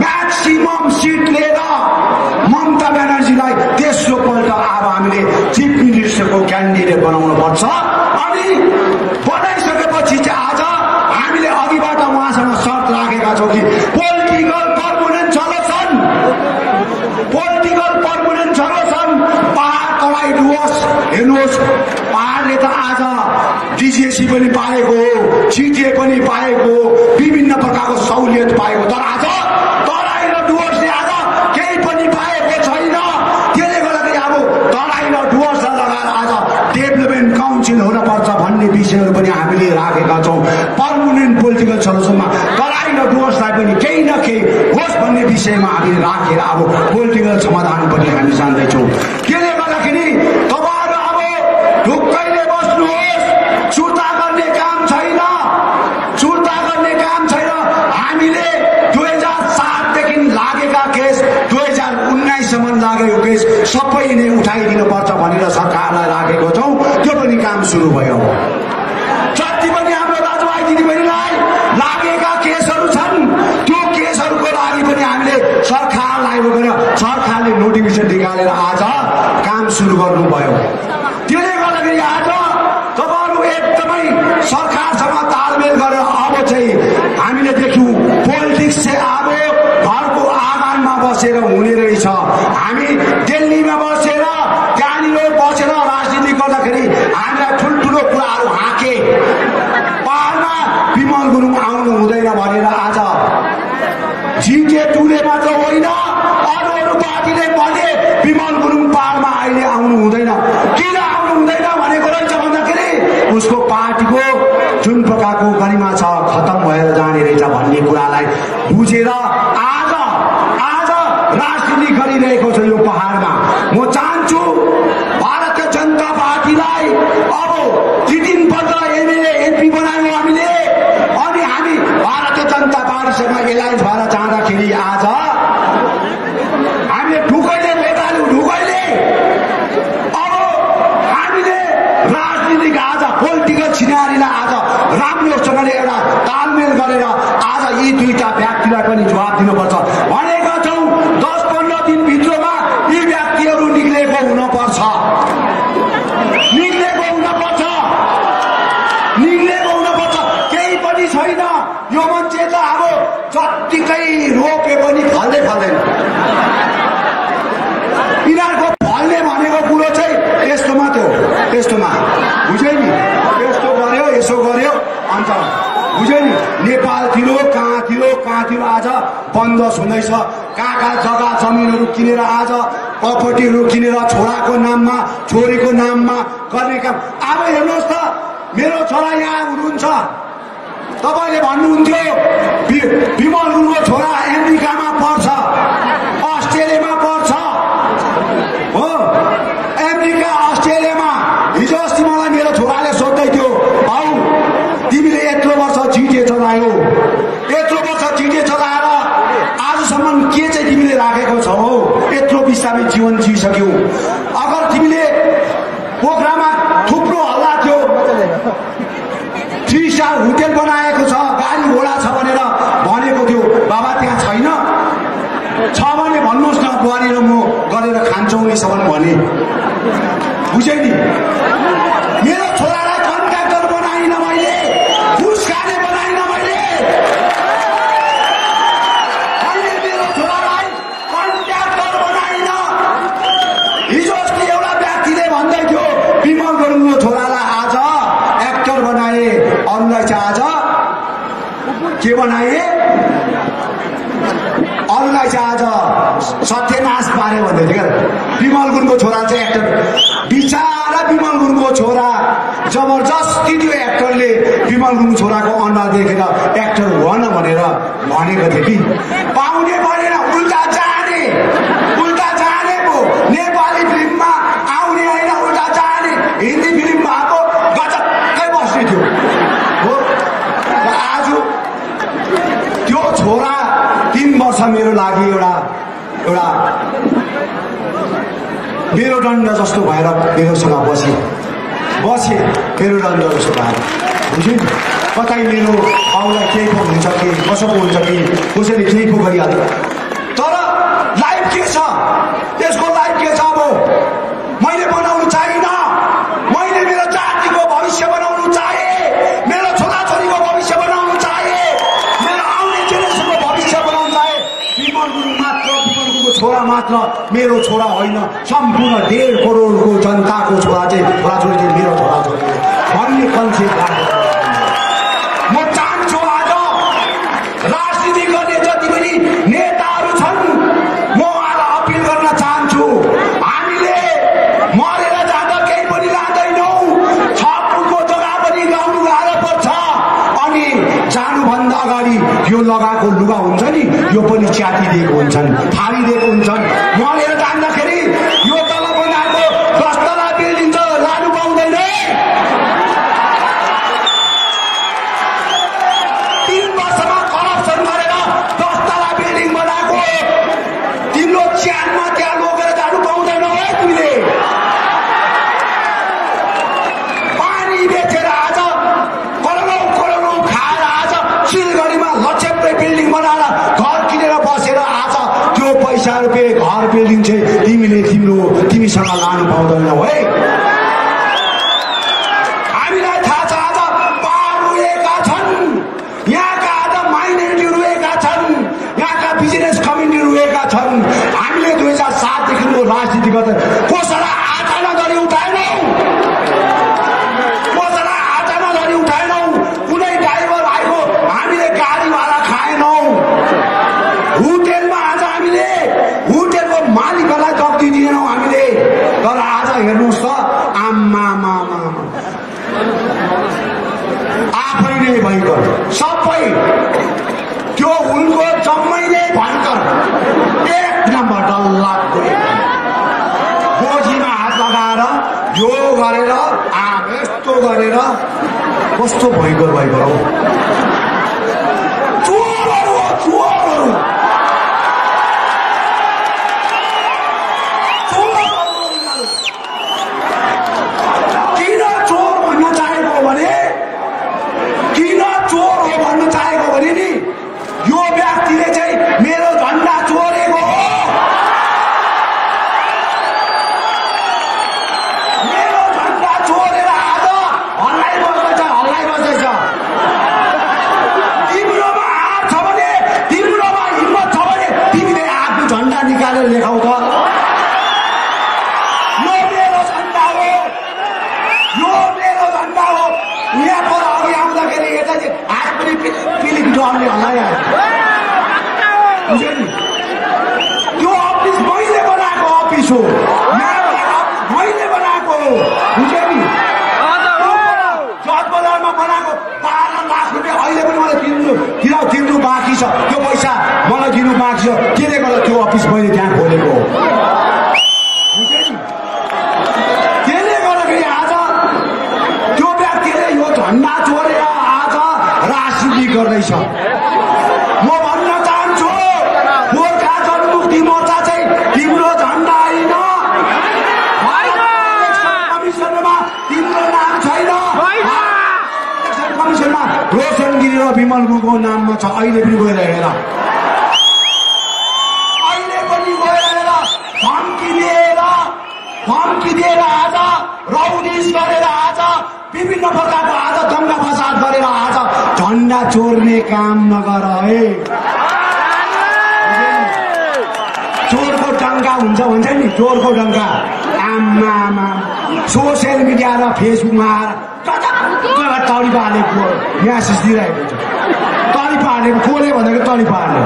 म्याक्सिमम सिट लिएर ममता ब्यानर्जीलाई तेस्रो पल्ट अब हामीले चिफ मिनिस्टरको क्यान्डिडेट बनाउनु पर्छ। अनि बनाइसकेपछि चाहिँ आज हामीले अघिबाट उहाँसँग शर्त राखेका छौँ कि पोलिटिकल पर्मनेन्ट सल्युसन पहाड तराई डुवर्स हेर्नुहोस्। पहाडले त आज डिजिएसी पनि पाएको हो, जिटिए पनि पाएको हो, विभिन्न प्रकारको सहुलियत पाएको, तर आज तराई र डुवर्सले आज केही पनि पाएको छैन। त्यसले गर्दाखेरि अब तराई र डुवर्सलाई लगाएर आज डेभलपमेन्ट काउन्सिल हुनपर्छ भन्ने विषयहरू पनि हामीले राखेका छौँ। पर्मनेन्ट पोलिटिकल सल्युसनमा तराई र डुवर्सलाई पनि केही न केही होस् भन्ने विषयमा हामीले राखेर अब पोलिटिकल समाधान पनि हामी जान्दैछौँ। त्यसले गर्दाखेरि तपाईँहरू अब ढुक्कैले बस्नुहोस्, सुर्ता गर्ने काम छैन। हामीले 2007देखि लागेका केस 2019सम्म लागेको केस सबै नै उठाइदिनुपर्छ भनेर सरकारलाई राखेको छौँ। त्यो पनि काम सुरु भयो। जति पनि हाम्रो दाजुभाइ दिदीबहिनीलाई लागेका केसहरू छन् त्यो केसहरूको लागि पनि हामीले सरकारलाई सरकारले नोटिफिकेसन निकालेर आज काम सुरु गर्नुभयो। त्यसले गर्दाखेरि आज तपाईँहरू एकदमै सरकारसँग तालमेल गरेर अब चाहिँ हामीले देख्यौँ पोलिटिक्स चाहिँ अब घरको आँगनमा बसेर हुने रहेछ। हामी दिल्लीमा बसेर त्यहाँनिर बसेर राजनीति गर्दाखेरि हामीलाई ठुल्ठुलो कुराहरू हाके। पहाडमा विमल गुरुङ आउनु हुँदैन भनेर आज जिटिए2ले मात्र होइन अरू पार्टीले भने विमल गुरुङ पहाडमा अहिले आउनु हुँदैन। किन आउनु हुँदैन भनेको रहेछ भन्दाखेरि उसको पार्टीको जुन प्रकारको गरिमा छ खतम भएर जाने रहेछ भन्ने कुरालाई बुझेर आज राजनीति गरिरहेको छ यो पहाडमा। म चाहन्छु भारतीय जनता पार्टीलाई अब 3 पल्ट एमएलए एमपी बनायौँ हामीले। अनि हामी भारतीय जनता पार्टीसँग एलायन्स भएर जाँदाखेरि आज हामीले ढुकैले भेटाल्यौँ। अब हामीले राजनीतिक आज पोलिटिकल सिनारीलाई आज राम्रोसँगले एउटा तालमेल गरेर आज यी दुईटा व्यक्तिलाई पनि जवाब दिनुपर्छ भनेका छौँ। 10-15 दिनभित्रमा यी व्यक्तिहरू निक्लेको हुनुपर्छ। केही पनि छैन। यो मान्छे त अब जत्तिकै रोपे पनि फल्दैन। यिनीहरूको फल्ने भनेको कुरो चाहिँ यस्तोमा बुझ्यो नि, यसो गर्यो अन्त बुझ्यो नि। नेपालतिर कहाँतिर आज बन्द हुँदैछ। कहाँ जग्गा जमिनहरू किनेर आज प्रपर्टीहरू किनेर छोराको नाममा छोरीको नाममा गर्ने काम। अब हेर्नुहोस् त, मेरो छोरा यहाँ हुनुहुन्छ, तपाईँले भन्नुहुन्थ्यो विमल गुरुङको छोरा अमेरिकामा पढ्छ, अस्ट्रेलियामा पढ्छ, हो अमेरिका अस्ट्रेलियामा। हिजो अस्ति मलाई मेरो छोराले सोध्दै थियो, भाउ तिमीले यत्रो वर्ष जिटिए चलायो, यत्रो वर्ष जिटिए चलाएर आजसम्म के चाहिँ तिमीले राखेको छौ, यत्रो बिस्तारै जीवन जिइसक्यौ। अगर तिमीले पोखरामा थुप्रो हल्ला थियो, 3 स्टार होटेल बनाएको छ, गाडी घोडा छ भनेर भनेको थियो, बाबा त्यहाँ छैन? छ भने भन्नुहोस् न, बुहारी र म गरेर खान्छौँ नि सबन भने। बुझे नि? मेरो छोरालाई कन्ट्र्याक्टर बनाइन मैले, घुस खाने बनाइन मैले। मेरो छोरालाई कन्ट्र्याक्टर बनाइन। हिजो अस्ति एउटा व्यक्तिले भन्दै थियो विमल गुरुङको छोरालाई आज एक्टर बनाए, अरूलाई चाहिँ आज के बनाए, अरूलाई चाहिँ आज सत्यनाश पारे भन्दै थियो क्या। विमल गुरुङको छोरा चाहिँ एक्टर, बिचारा विमल गुरुङको छोरा जबरजस्ती त्यो एक्टरले विमल गुरुङ छोराको अनुहार देखेर एक्टर भन भनेर भनेको थियो कि। पाउने परेन, उल्टा जाने पो। नेपाली फिल्ममा आउने होइन, उल्टा जाने। हिन्दी फिल्ममा आएको गजक्कै बस्ने थियो हो। आज त्यो छोरा 3 वर्ष मेरो लागि एउटा मेरुदण्ड जस्तो भएर मेरोसँग बसे मेरुदण्ड जस्तो भएर। बुझ्यो नि? कतै मेरो बाउलाई केही पो हुन्छ कि कसो पो हुन्छ कि कसैले केही पो गरिहाल्छ। तर लाइफ के छ, यसको लाइफ के छ? अब मैले बनाउनु चाहिन, मैले मेरो जातिको भविष्य बनाउनु चाहे, मेरो छोराछोरीको भविष्य बनाउनु चाहे, मेरो आउने जेनेरेसनको भविष्य बनाउनु चाहे। विमल गुरुङ मात्र, विमल गुरुङको छोरा मात्र मेरो छोरा होइन, सम्पूर्ण 1.5 करोडको जनताको छोरा चाहिँ छोराछोरी चाहिँ मेरो छोराछोरी भन्ने कन्सेप्ट राखेको म चाहन्छु। आज राजनीति गर्ने जति पनि नेताहरू छन्, म उहाँलाई अपिल गर्न चाहन्छु, हामीले मरेर जाँदा केही पनि लाँदैनौँ, 6 फुटको जग्गा पनि गाउनु गाह्रो पर्छ। अनि जानुभन्दा अगाडि यो लगाएको लुगा हुन्छ नि, यो पनि च्यातिदिएको हुन्छन्, फालिदिएको हुन्छन्। मरेर जाँदाखेरि यो तल बनाएको 10 तला बिल्डिङ त लानु पाउँदैन। 3 वर्षमा करप्सन गरेर 10 तला बिल्डिङ बनाएको तिम्रो च्यानमा त्यहाँ लगेर जानु पाउँदैनौ है तिमीले। पानी बेचेर आज करोडौँ खाएर आज सिलगढीमा लक्षेत्रै बिल्डिङ बनाएर घर किनेर बसेर आज त्यो पैसा रुपियाँ घर बिल्डिङ चाहिँ तिमीसँग लानु पाउँदैनौ है। हामीलाई थाहा छ आज पहाड रोएका छन्, यहाँका आज माइनोरिटी रोएका छन्, यहाँका बिजनेस कम्युनिटी रोएका छन्। हामीले 2007 देखिको राजनीति गर्दा कसैलाई आँटा नगरी उठाएनौँ, कुनै ड्राइभर आएको हामीले गाडी भाडा खाएनौँ। होटेलमा आज हामीले होटेलको मालिकहरूलाई जप्ती दिएनौँ हामीले। तर आज हेर्नुहोस् त, आम्मा आफै नै भयङ्कर, सबै त्यो उनको जम्मै नै भयङ्कर, 1 नम्बर डल्लाको। गोजीमा हात लगाएर यो गरेर यस्तो गरेर कस्तो भयङ्कर हो। चोरहरू हो, चोरहरू। किन चोर भन्न चाहेको भने नि यो व्यक्तिले चाहिँ मेरो झन्डा चोरेको हो, मेरो झन्डा चोरेर आज हल्लाइ बस्दैछ। तिम्रोमा हात छ भने, तिम्रोमा हिम्मत छ भने तिमीले आफ्नो झन्डा निकालेर लेखाउ त। यो मेरो झन्डा हो, यो मेरो झन्डा हो। यहाँ पर अघि आउँदाखेरि यता हात पनि पिलिक डरले हल्लाइहाल्छ। बुझ्यो नि? त्यो अफिस मैले बनाएको अफिस हो, मैले बनाएको हो, बुझ्यो नि? जज बजारमा बनाएको 12 लाख रुपियाँ अहिले पनि मलाई तिर्नु बाँकी छ। त्यो पैसा मलाई दिनु बाँकी छ। त्यसले गर्दा त्यो अफिस मैले त्यहाँ खोलेको हो, बुझ्यो नि? त्यसले गर्दाखेरि आज त्यो व्यक्तिले यो झन्डा चोरेर आज राजनीति गर्दैछ। म भन्न चाहन्छु, गोर्खा जनमुक्ति मोर्चा चाहिँ तिम्रो झन्डा होइन, कमिसनमा तिम्रो नाम छैन, कमिसनमा रोशन गिरी र विमल गुरुङको नाममा छ। अहिले पनि गएर हेर, अहिले पनि गएर हेर, धम्की दिएर आज रौदिस गरेर आज विभिन्न प्रकारको आज दङ्गा फसाद गरेर आज झन्डा चोर्ने काम नगर है। चोरको डङ्गा हुन्छ भन्छ नि, चोरको डङ्गा आमा सोसियल मिडिया र फेसबुकमा आएर तडी पार्नेको म्यासेज दिइरहेको हुन्छ। तडी पार्नेको कसले भनेको तडी पार्ने।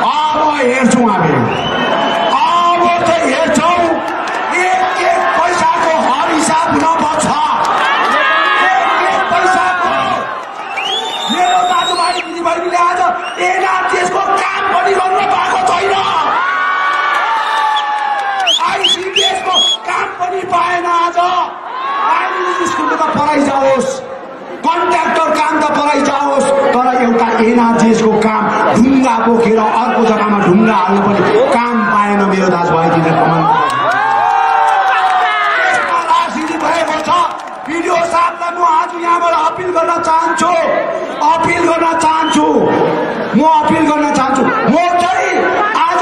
अब हेर्छौँ हामी, अब चाहिँ हेर्छौँ एक पैसाको हर हिसाब नपर्छ। एक पैसाको मेरो दाजुभाइ दिदीबहिनीले आज एनआरटीएसको काम पनि गर्न पाएको छैन, आइसिडिएसको काम पनि पाएन। आज प्राइमेरी स्कुलको त पढाइ जाओस्, कन्ट्राक्टर काम त पढाइ जाओस्, तर एउटा एनआरटीएसको काम ढुङ्गा बोकेर अर्को जग्गामा ढुङ्गा हाल्नु पनि काम पाएन मेरो दाजुभाइ दिदीबहिनी। भएको छ भिडियो साथलाई म आज यहाँबाट अपिल गर्न चाहन्छु, म चाहिँ आज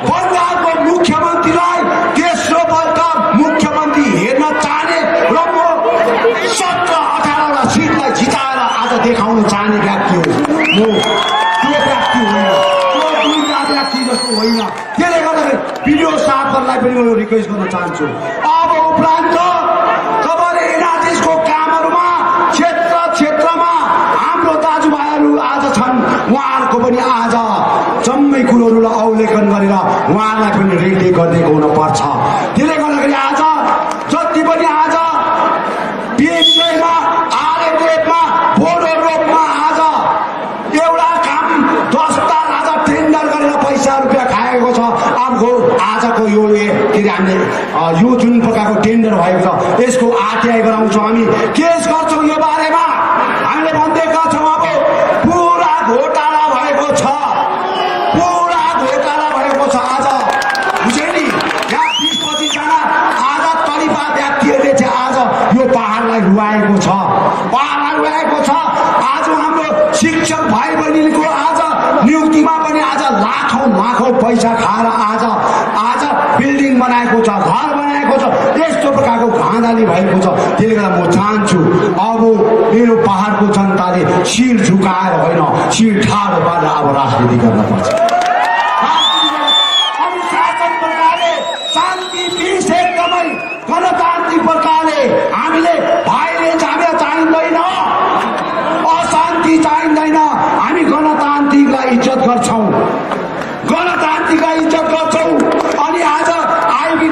बङ्गालको मुख्यमन्त्रीलाई तेस्रो पल्ट मुख्यमन्त्री हेर्न चाहने र म 17-18 सिटलाई जिताएर आज देखाउन चाहने व्यक्ति हो। म त्यो व्यक्ति होइन, त्यो दुईटा व्यक्ति जस्तो होइन। त्यसले गर्दाखेरि भिडियो साथहरूलाई पनि म रिक्वेस्ट गर्न चाहन्छु, अब उपरान्त तपाईँले एनआरटीएसको कामहरूमा क्षेत्रमा हाम्रो दाजुभाइहरू आज छन्, उहाँहरूको पनि आज जम्मै कुरोहरूलाई अवलोकन गरेर उहाँलाई पनि रेडी गरिदिएको हुनुपर्छ। त्यसले गर्दाखेरि आज जति पनि आज पिएचईमा आरएफएफमा बोर्डो रोपमा आज एउटा काम 10 ताल आज टेन्डर गरेर पैसा रुपियाँ खाएको छ। अब आजको यो के अरे हामीले यो जुन प्रकारको टेन्डर भएको छ यसको आरटीआई गराउँछौँ, हामी केस गर्छौँ यो बारेमा। हामीले भनिदिएका छौँ अब पुरा घोटाला भएको छ, आज बुझ्यो नि? यहाँ 20-25 जना आज तरिपा व्यक्तिहरूले चाहिँ आज यो पहाडलाई रुवाएको छ। आज हाम्रो शिक्षक भाइ बहिनीको आज नियुक्तिमा पनि आज लाखौं पैसा खाएर आज बिल्डिङ बनाएको छ, घर बनाएको छ, यस्तो प्रकारको धाँधली भएको छ। त्यसले गर्दा म चाहन्छु अब मेरो पहाडको जनताले शिर झुकाएर होइन, शिर ठाडो पारेर अब राजनीति गर्न पर्छ। गणतान्त्रिक प्रकारले हामीले भाइलेन्स हामीलाई चाहिँदैन, अशान्ति चाहिँदैन। हामी गणतान्त्रिकलाई इज्जत गर्छौँ, अनि आज आइबी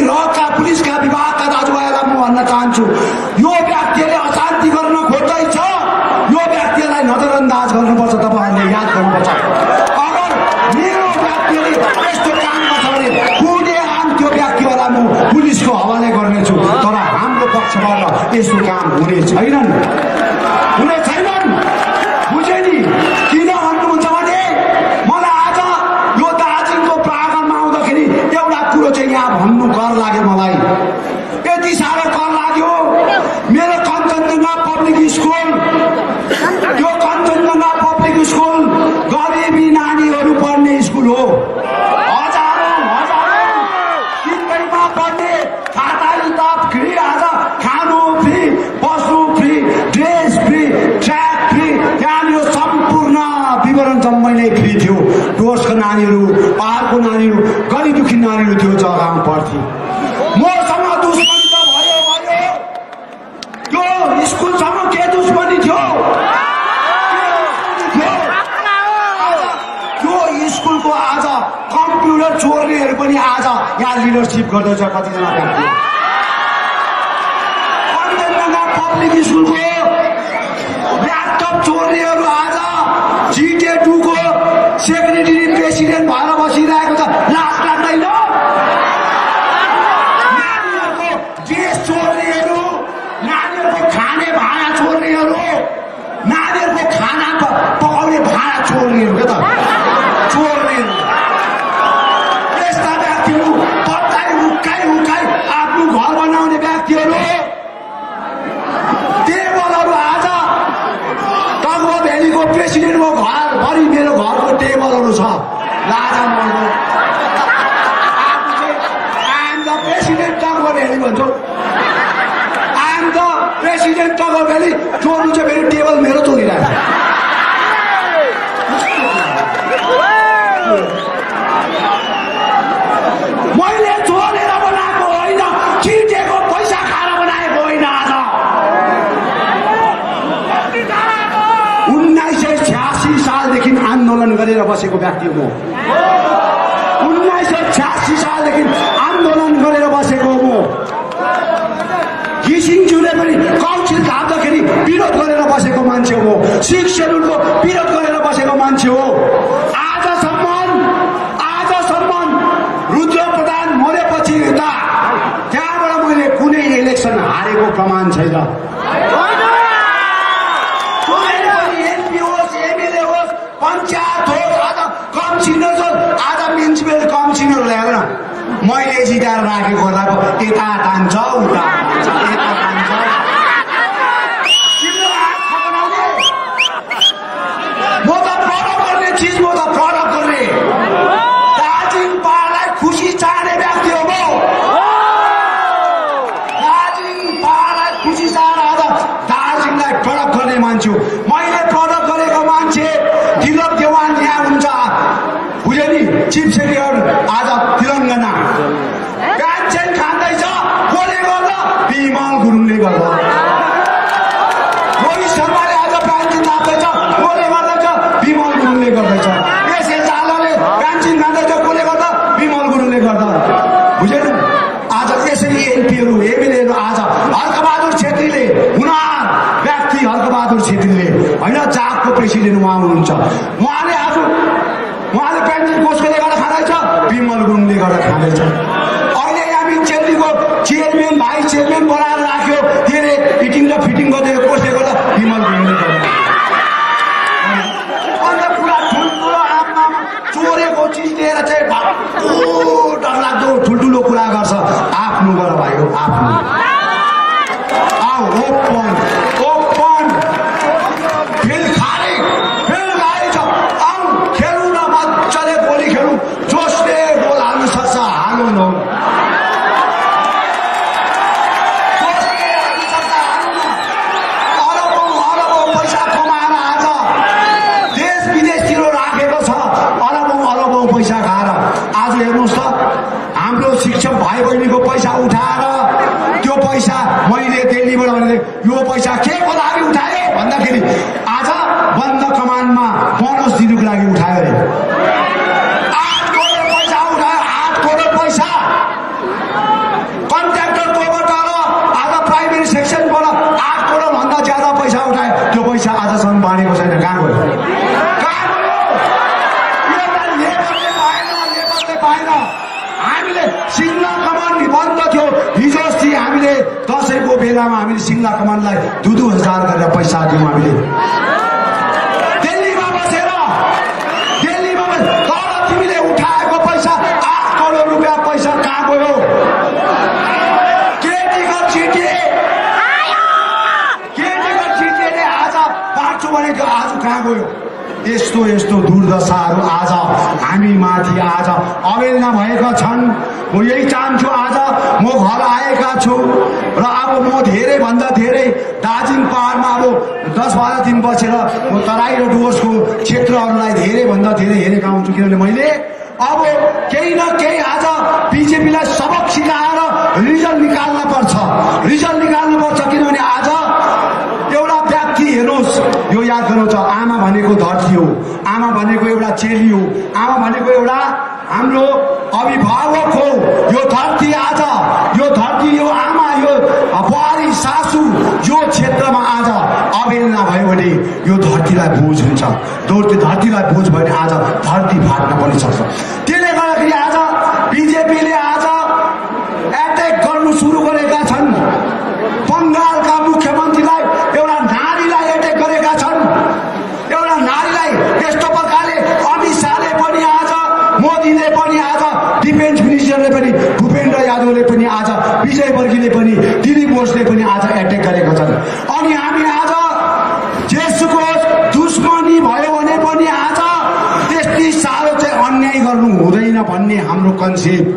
रका पुलिसका विभागका दाजुभाइलाई म भन्न चाहन्छु, यो व्यक्तिले अशान्ति गर्न खोज्दैछ, यो व्यक्तिलाई नजरअन्दाज गर्नुपर्छ। तपाईँहरूले याद गर्नुपर्छ, अगर मेरो व्यक्तिले यस्तो काम गर्छ भने कुनै आम त्यो व्यक्तिहरूलाई म पुलिसको हवाले गर्नेछु। तर हाम्रो पक्षबाट यस्तो काम हुने छैनन्, बुझ्यो नि? किन भन्नुहुन्छ भने मलाई आज यो दार्जिलिङको प्राङ्गणमा आउँदाखेरि एउटा कुरो चाहिँ यहाँ भन्नु कर लाग्यो, मलाई यति साह्रो कर लाग्यो। मेरो कञ्चनजङ्घा पब्लिक स्कुल, यो कञ्चनजङ्घा पब्लिक स्कुल गरिबी नानीहरू पढ्ने स्कुल हो। हजारौं सिन्दैमा पढ्ने, खाता किताब फ्री, आज खानु फ्री, बस्नु free, dress free, track free, त्यहाँनिर सम्पूर्ण विवरण जम्मै नै फ्री थियो। डोर्सको नानीहरू, पहाडको नानीहरू, गरिब दुखी नानीहरू त्यो जग्गामा पढ्थे। मसँग दुश्मनी त भयो, त्यो स्कुलसँग के दुश्मनी थियो? चोर्नेहरू पनि आज यहाँ लिडरसिप गर्दैछ कतिजना व्यक्ति कञ्चनजङ्घा पब्लिक स्कुलको ल्यापटप चोर्नेहरू आज GT2 को सेक्रेटरी प्रेसिडेन्ट भएर बसिरहेको छ लाज लाग्दैन नानीहरूको ड्रेस चोर्नेहरू नानीहरूको खाने भाँडा चोर्नेहरू नानीहरूको खाना पकाउने भाँडा चोर्नेहरू के त चोर्नेहरू यस्ता व्यक्तिहरू पत्ताई हुक्काई आफ्नो घर बनाउने व्यक्तिहरू टेबलहरू आज टगवा भ्यालीको प्रेसिडेन्टको घरभरि मेरो घरको टेबलहरू छ लाजा मर्दो आइएम द प्रेसिडेन्ट टगवा भ्याली भन्छु आइएम द प्रेसिडेन्ट टगवा भ्याली चोर्नु चाहिँ मेरो टेबल मेरो चोरिरहेको मैले चोरेर बनाएको होइन चिटेको पैसा खाएर बनाएको होइन आज 1986 सालदेखि आन्दोलन गरेर बसेको व्यक्ति हो 1986 सालदेखि आन्दोलन गरेर बसेको हो घिसिङज्यूले पनि काउन्सिल थाप्दाखेरि विरोध गरेर बसेको मान्छे हो सिक्स शेड्युलको विरोध गरेर बसेको मान्छे हो आजसम्म रुद्र प्रधान मरेपछि यता त्यहाँबाट मैले कुनै इलेक्सन हारेको प्रमाण छैन पंचायत हो आज कमिसनर छ आज म्युनिसिपल कमिसनर ल्याएर मैले जिताएर राखेको होला यता तान्छ उता यता तान्छ म त प्रडक्ट गर्ने चिज म त प्रडक्ट गर्ने दार्जिलिङ पहाडलाई खुसी चाहने व्यक्ति हो म दार्जिलिङ पहाडलाई खुसी चाहेर आज दार्जिलिङलाई प्रडक्ट गर्ने मान्छे हो मैले प्रडक्ट गरेको मान्छे तिलक देवान यहाँ हुन्छ बुझ्यो नि चिफ सेक्रेटरी आज तेलङ्गाना पेन्सन खाँदैछ कसले गर्दा विमल गुरुङले गर्दा रोहित शर्माले आज पेन्सन थाप्दैछ कसले गर्दैछ विमल गुरुङले गर्दैछ यसै चालले पेन्सन खाँदैछ कसले गर्दा विमल गुरुङले गर्दा बुझ्यो नि आज यसरी एमपीहरू एमएलएहरू आज हर्कबहादुर छेत्रीले हुनार व्यक्ति हर्कबहादुर छेत्रीले होइन जागको प्रेसिडेन्ट उहाँ हुनुहुन्छ उहाँले पेन्सन कसले गर्दा खाँदैछ विमल गुरुङले गर्दा खाँदैछ अहिले हामी चेल्लीको चेयरम्यान भाइस चेयरम्यान बनाएर राख्यो त्यसले फिटिङ र फिटिङ गर्दै कसले गर्दा विमल गुरुङले गर्दा अन्त पुरा ठुल्ठुलो आमा चोरेको चिज लिएर चाहिँ डरलाग्दो ठुल्ठुलो कुरा गर्छ आफ्नो गर भाइ आफ्नो ओपन फिल्ड खाली छ खेलौँ न मजाले गोली खेलौँ जसले गोल हाल्नु सक्छ हालौँ न अरबौँ पैसा कमाएर आज देश विदेशतिर राखेको छ अरबौँ पैसा खाएर आज हेर्नुहोस् त हाम्रो शिक्षक भाइ बहिनीको पैसा उठाएर त्यो पैसा मैले दिल्लीबाट भने यो पैसा के को लागि उठाए भन्दाखेरि आज बन्द कमानमा बोनस दिनुको लागि उठायो अरे 8 करोड पैसा उठायो 8 करोड पैसा कन्ट्राक्टरकोबाट आज प्राइमेरी सेक्सनबाट 8 करोड भन्दा ज्यादा पैसा उठायो त्यो पैसा आजसम्म बाँडेको छैन कहाँ गयो लेबरले पाएन हामीले सिङ्ला कमान बन्द थियो हिजो अस्ति हामीले दसैँको बेलामा हामीले सिङ्ला कमानलाई 2,000 गरेर पैसा दियौँ हामीले दिल्लीमा बसेर तर तिमीले उठाएको पैसा 8 करोड रुपियाँ पैसा कहाँ गयो केटीको चिठीले आज बाँड्छु भनेको आज कहाँ गयो यस्तो दुर्दशाहरू आज हामी माथि आज अवेलना भएका छन् म यही चाहन्छु आज म घर आएका छु र अब म धेरै भन्दा धेरै दार्जिलिङ पहाडमा अब 10-12 दिन बसेर म तराई र डुवर्सको क्षेत्रहरूलाई धेरै भन्दा धेरै हेरेका हुन्छु किनभने मैले अब केही न केही आज बिजेपीलाई सबक सिकाएर रिजल्ट निकाल्न पर्छ किनभने आज एउटा व्यक्ति हेर्नुहोस् यो याद गर्नु छ आमा भनेको धरती हो आमा भनेको एउटा चेली हो आमा भनेको एउटा हाम्रो अभिभावक हो यो धरती। आज यो धरती, यो आमा, यो बुहारी, सासू यो क्षेत्रमा आज अवहेलना भयो भने यो धरतीलाई बोझ हुन्छ। धरतीलाई बोझ भयो भने आज धरती फाट्न पनि सक्छ। त्यसले गर्दाखेरि आज बीजेपीले आज एट्याक गर्नु सुरु गरेका छन्। बंगालका मुख्यमन्त्रीलाई, एउटा नारीलाई एट्याक गरेका छन्। एउटा नारीलाई यस्तो प्रकारले अमित शाहले पनि आज, मोदीले पनि आज, डिफेन्स मिनिस्टरले पनि, भूपेन्द्र यादवले पनि आज, विजय वर्गीयले पनि, दिलीप घोषले पनि आज एट्याक गरेका छन्। अनि हामी आज जेसुको दुश्मनी भयो भने पनि आज त्यति साह्रो चाहिँ अन्याय गर्नु हुँदैन भन्ने हाम्रो कन्सेप्ट।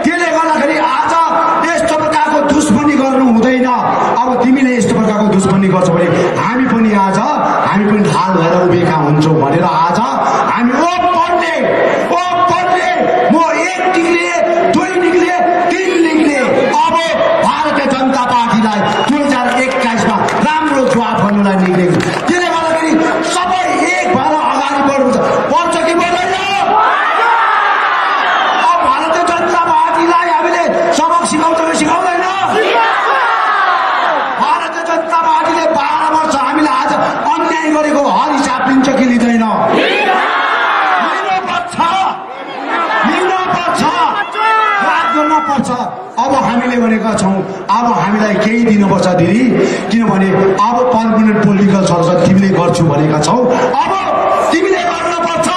त्यसले गर्दाखेरि आज यस्तो प्रकारको दुश्मनी गर्नु हुँदैन। अब तिमीले यस्तो प्रकारको दुश्मनी गर्छौ भने हामी पनि ढाल भएर उभिएका हुन्छौँ भनेर आज हामी ओपनले म 1 निक्ले, 2 निक्ले, 3 निक्ले। अब भारतीय जनता पार्टीलाई 2021मा राम्रो जवाब गर्नुलाई निक्लेको। त्यसले गर्दाखेरि सबै एक भएर अगाडि बढ्नुपर्छ कि पर्दैन? अब भारतीय जनता पार्टीलाई हामीले सबक सिकाउँछौँ कि सिकाउँदैन? भारतीय जनता पार्टीले 12 वर्ष हामीलाई आज अन्याय गरेको हर हिसाब लिन्छ कि लिँदैन? पर्छ। अब हामीले भनेका छौँ अब हामीलाई केही दिनुपर्छ दिदी, किनभने अब पर्मानेन्ट पोलिटिकल सल्युसन तिमीले गर्छु भनेका छौ। अब तिमीले गर्नुपर्छ।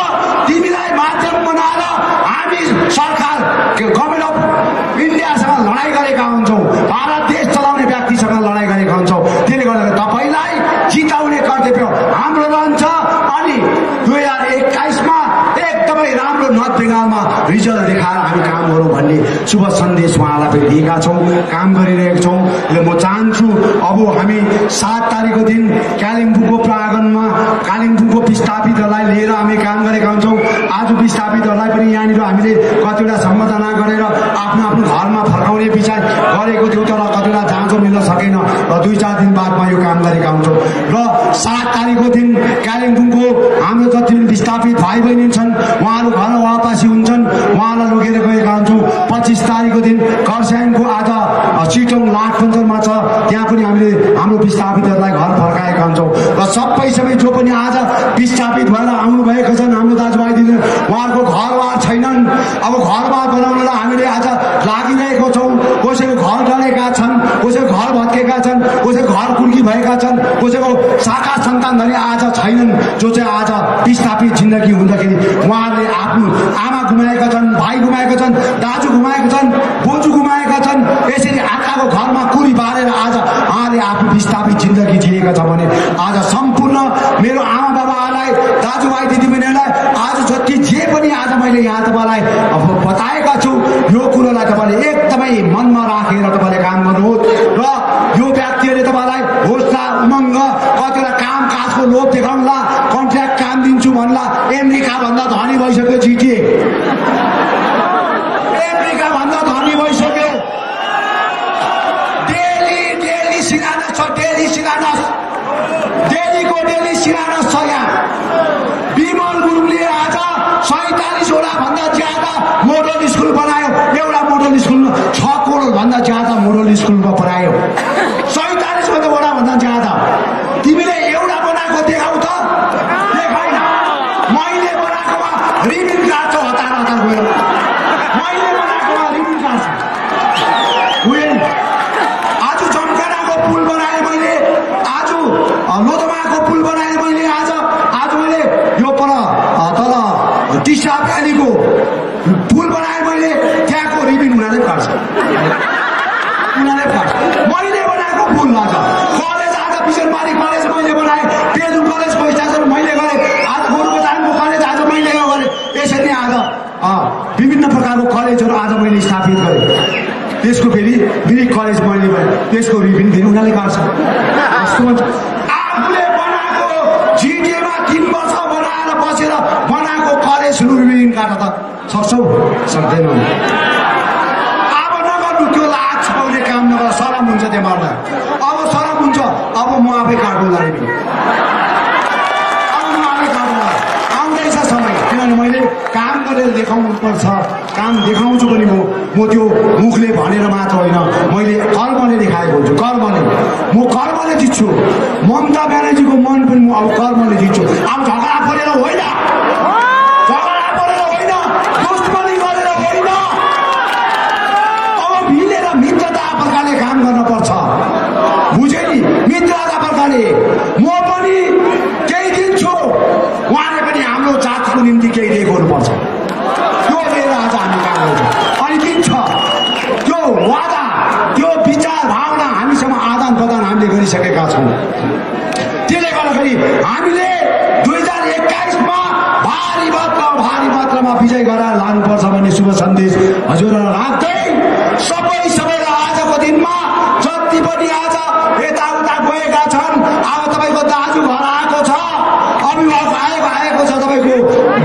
तिमीलाई माध्यम बनाएर हामी सरकार गभर्मेन्ट अफ इन्डियासँग लडाइँ गरेका हुन्छौँ। भारत देश चलाउने व्यक्तिसँग लडाइँ गरेका हुन्छौँ। त्यसले गर्दा तपाईँलाई जिताउने कर्तव्य हाम्रो रहन्छ। अनि 2021मा एकदमै राम्रो नर्थ बेङ्गालमा रिजल्ट देखाएर हामी काम गरौँ भन्ने शुभ सन्देश उहाँलाई पनि दिएका छौँ, काम गरिरहेका छौँ। र म चाहन्छु अब हामी 7 तारिकको दिन कालिम्पोङको प्राङ्गणमा कालिम्पोङको विस्थापितहरूलाई लिएर हामी काम गरेका हुन्छौँ। आज विस्थापितहरूलाई पनि यहाँनिर हामीले कतिवटा सम्बोधना गरेर आफ्नो आफ्नो घरमा फर्काउने विचार गरेको थियो, तर कतिवटा जाँचो मिल्न सकेन र 2-4 दिन बादमा यो काम गरेका हुन्छौँ। र 7 तारिकको दिन कालिम्पोङको हाम्रो जति पनि विस्थापित भाइ बहिनी छन् उहाँहरू घर वापसी हुन्छन्, उहाँलाई लगेर गएका हुन्छौँ। 25 तारिकको दिन खरसाङको आज चिटोङ लाठपन्चरमा छ, त्यहाँ पनि हामीले हाम्रो विस्थापितहरूलाई घर फर्काएका हुन्छौँ। र सबै जो पनि आज विस्थापित भएर आउनुभएका छन् हाम्रो दाजुभाइ दिदी, उहाँहरूको घरबार छैनन्। अब घरबार बनाउनलाई हामीले आज लागिरहेको छौँ। कसैको घर डढेका छन्, कसैको घर भत्केका छन्, कसैको घर कुर्की भएका छन्, कसैको शाखा सन्तानधरि आज छैनन्, जो चाहिँ आज विस्थापित जिन्दगी हुँदाखेरि उहाँहरूले आफ्नो आमा गुमाएका छन्, भाइ गुमाएका छन्, दाजु गुमाएका छन्, बोजू गुमाएका छन्। यसरी आँखाको घरमा कुरी बारेर आज उहाँले आफ्नो विस्थापित जिन्दगी जिएका छ भने आज सम्पूर्ण मेरो आमा बाबाहरूलाई, दाजुभाइ दिदीबहिनीहरूलाई आज जति जे पनि आज मैले यहाँ तपाईँलाई बताएका छु, यो कुरोलाई तपाईँले एकदमै मनमा राखेर तपाईँले काम गर्नुहोस्। र यो व्यक्तिहरूले तपाईँलाई हौसला, उमङ्ग, कतिवटा काम काजको लोभ देखाउनुला, कन्ट्र्याक्ट काम दिन्छु भन्ला, अमेरिका भन्दा धनी भइसक्यो जिटिए, अमेरिका भन्दा धनी भइसक्यो। डेली सिलानस छ, डेली सिलानस छ यहाँ। विमल गुरुङले आज 47 वटा भन्दा ज्यादा मोडल स्कुल बनायो। एउटा मोडल स्कुल 6 करोड भन्दा ज्यादा मोडल स्कुलमा पढायो। 47 वटा भन्दा ज्यादा। तिमीले एउटा बनाएको देखाउ त, देखाइन। मैले बनाएकोमा रिबिन काट्छ, हतार गयो। मैले बनाएकोमा रिबिन काट्छ गयो। आज जमकानाको पुल बनाएँ मैले, आज लोधमाको पुल बनाएँ मैले, आज मैले यो तल टिस्टा भ्यालीको पुल बनाएँ मैले, त्यहाँको रिबिन उनीहरूले काट्छ। मैले बनाएको पुल आज कलेज, आज बिजनबारी कलेज मैले बनाएँ, पेदुङ कलेजको स्टेसन मैले गरेँ, आज गोरुबथानको कलेज आज मैले गरेँ। यसरी आज विभिन्न प्रकारको कलेजहरू आज मैले स्थापित गरेँ। त्यसको फेरि मिरिक कलेज मैले गरेँ, त्यसको रिबिन फेरि उनीहरूले काट्छ। आफूले बनाएको जिटिएमा 3 वर्ष बनाएर बसेर बनाएको कलेज रिबिन काट त सक्छौ? सक्दैनौ। अब नगर्नु, त्यो लाज छाउने काम नगर, सरम हुन्छ तिमीहरूलाई। अब सरम हुन्छ, अब म आफै काट्नुला रिबिन। अब म आफै काट्नुला। आउँदैछ समय, किनभने मैले गरेर देखाउनुपर्छ, काम देखाउँछु पनि म त्यो मुखले भनेर मात्र होइन, मैले कर्मले देखाएको हुन्छु। कर्मले म कर्मले जित्छु। ममता ब्यानर्जीको मन पनि म अब कर्मले जित्छु। अब झगडा परेर होइन, झगडा परेर होइन, दुश्मनी गरेर होइन, अब मिलेर मित्रता प्रकारले काम गर्न पर्छ। बुझे नि? मित्रता प्रकारले म पनि केही दिन्छु, उहाँले पनि हाम्रो जातको निम्ति केही दिएको हुनुपर्छ। त्यो लिएर आज हामी काम गर्छौँ अनि दिन्छ। त्यो वादा, त्यो विचार भावना हामीसँग आदान प्रदान हामीले गरिसकेका छौँ। त्यसले गर्दाखेरि हामीले 2021मा भारी मात्रामा विजय गराएर लानुपर्छ भन्ने शुभ सन्देश हजुरहरूलाई राख्दै सबैलाई आजको दिनमा जति पनि आज यताउता गएका छन्, अब तपाईँको दाजु घर आएको छ, अभिभावक आएको छ, तपाईँको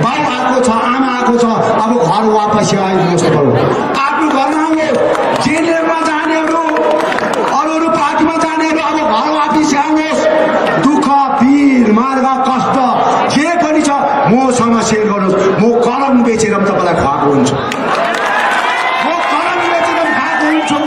बाउ आएको छ, आमा आएको छ, अब घर वापस आइदिनुहोस्। आफ्नो घरमा आउनुहोस्। जेलमा जानेहरू, अरू पार्टीमा जानेहरू अब घर वापस आउनुहोस्। दुःख, पीर, मार्ग, कष्ट जे पनि छ मसँग सेयर गर्नुहोस्। म कलम बेचेर पनि तपाईँलाई खुवाएको हुन्छु। म कलम बेचेर पनि खाएको हुन्छु।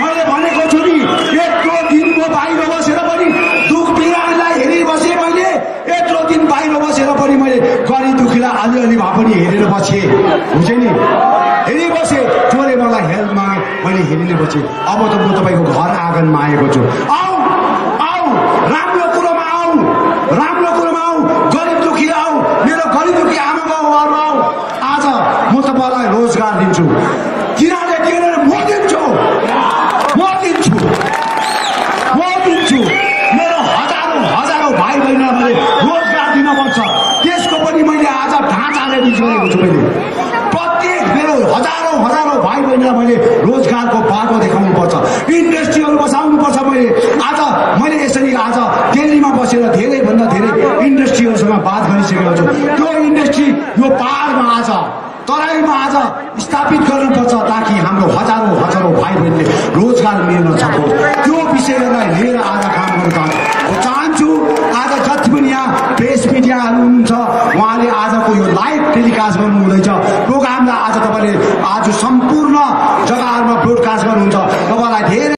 मैले भनेको छु नि, यत्रो दिन म बाहिर बसेर पनि दुःख पीडालाई हेरिबसेँ। मैले यत्रो दिन बाहिर बसेर पनि मैले गरी दुखीलाई अलिअलि भए पनि हेरेर बसेँ। हुन्छ नि? हेरिबसेँ। जसले मलाई हेल्प मागे मैले हेरि नै बसेँ। अब त म तपाईँको घर आँगनमा आएको छु। आऊ आऊ, राम्रो कुरोमा आऊ, राम्रो कुरोमा आऊ, गरिब दुखी आऊ, मेरो गरिब दुखी आमा बाउ घरमा आऊ। आज म तपाईँलाई रोजगार दिन्छु। तिनीहरूले दिएर म दिन्छु, म दिन्छु, म दिन्छु। मेरो हजारौँ भाइ बहिनीलाई मैले रोजगार दिनुपर्छ। त्यसको पनि मैले आज ढाँचा रेडी गरेको छु। मैले प्रत्येक मेरो हजारौँ भाइ बहिनीलाई मैले रोजगारको बाटो देखाउनुपर्छ। इन्डस्ट्रीहरू बसाउनुपर्छ। मैले यसरी आज दिल्लीमा बसेर धेरैभन्दा धेरै इन्डस्ट्रीहरूसँग बात गरिसकेको छु। त्यो इन्डस्ट्री यो पहाडमा आज, तराईमा आज स्थापित गर्नुपर्छ ताकि हाम्रो हजारौँ भाइ बहिनीले रोजगार मिल्न सकोस्। त्यो विषयहरूलाई लिएर आज काम गर्न चाहन्छु। आज जति पनि यहाँ प्रेस मिडियाहरू हुनुहुन्छ, उहाँले आजको यो लाइभ टेलिकास्ट गर्नुहुँदैछ प्रोग्रामलाई। आज तपाईँले आज सम्पूर्ण जग्गाहरूमा ब्रोडकास्ट गर्नु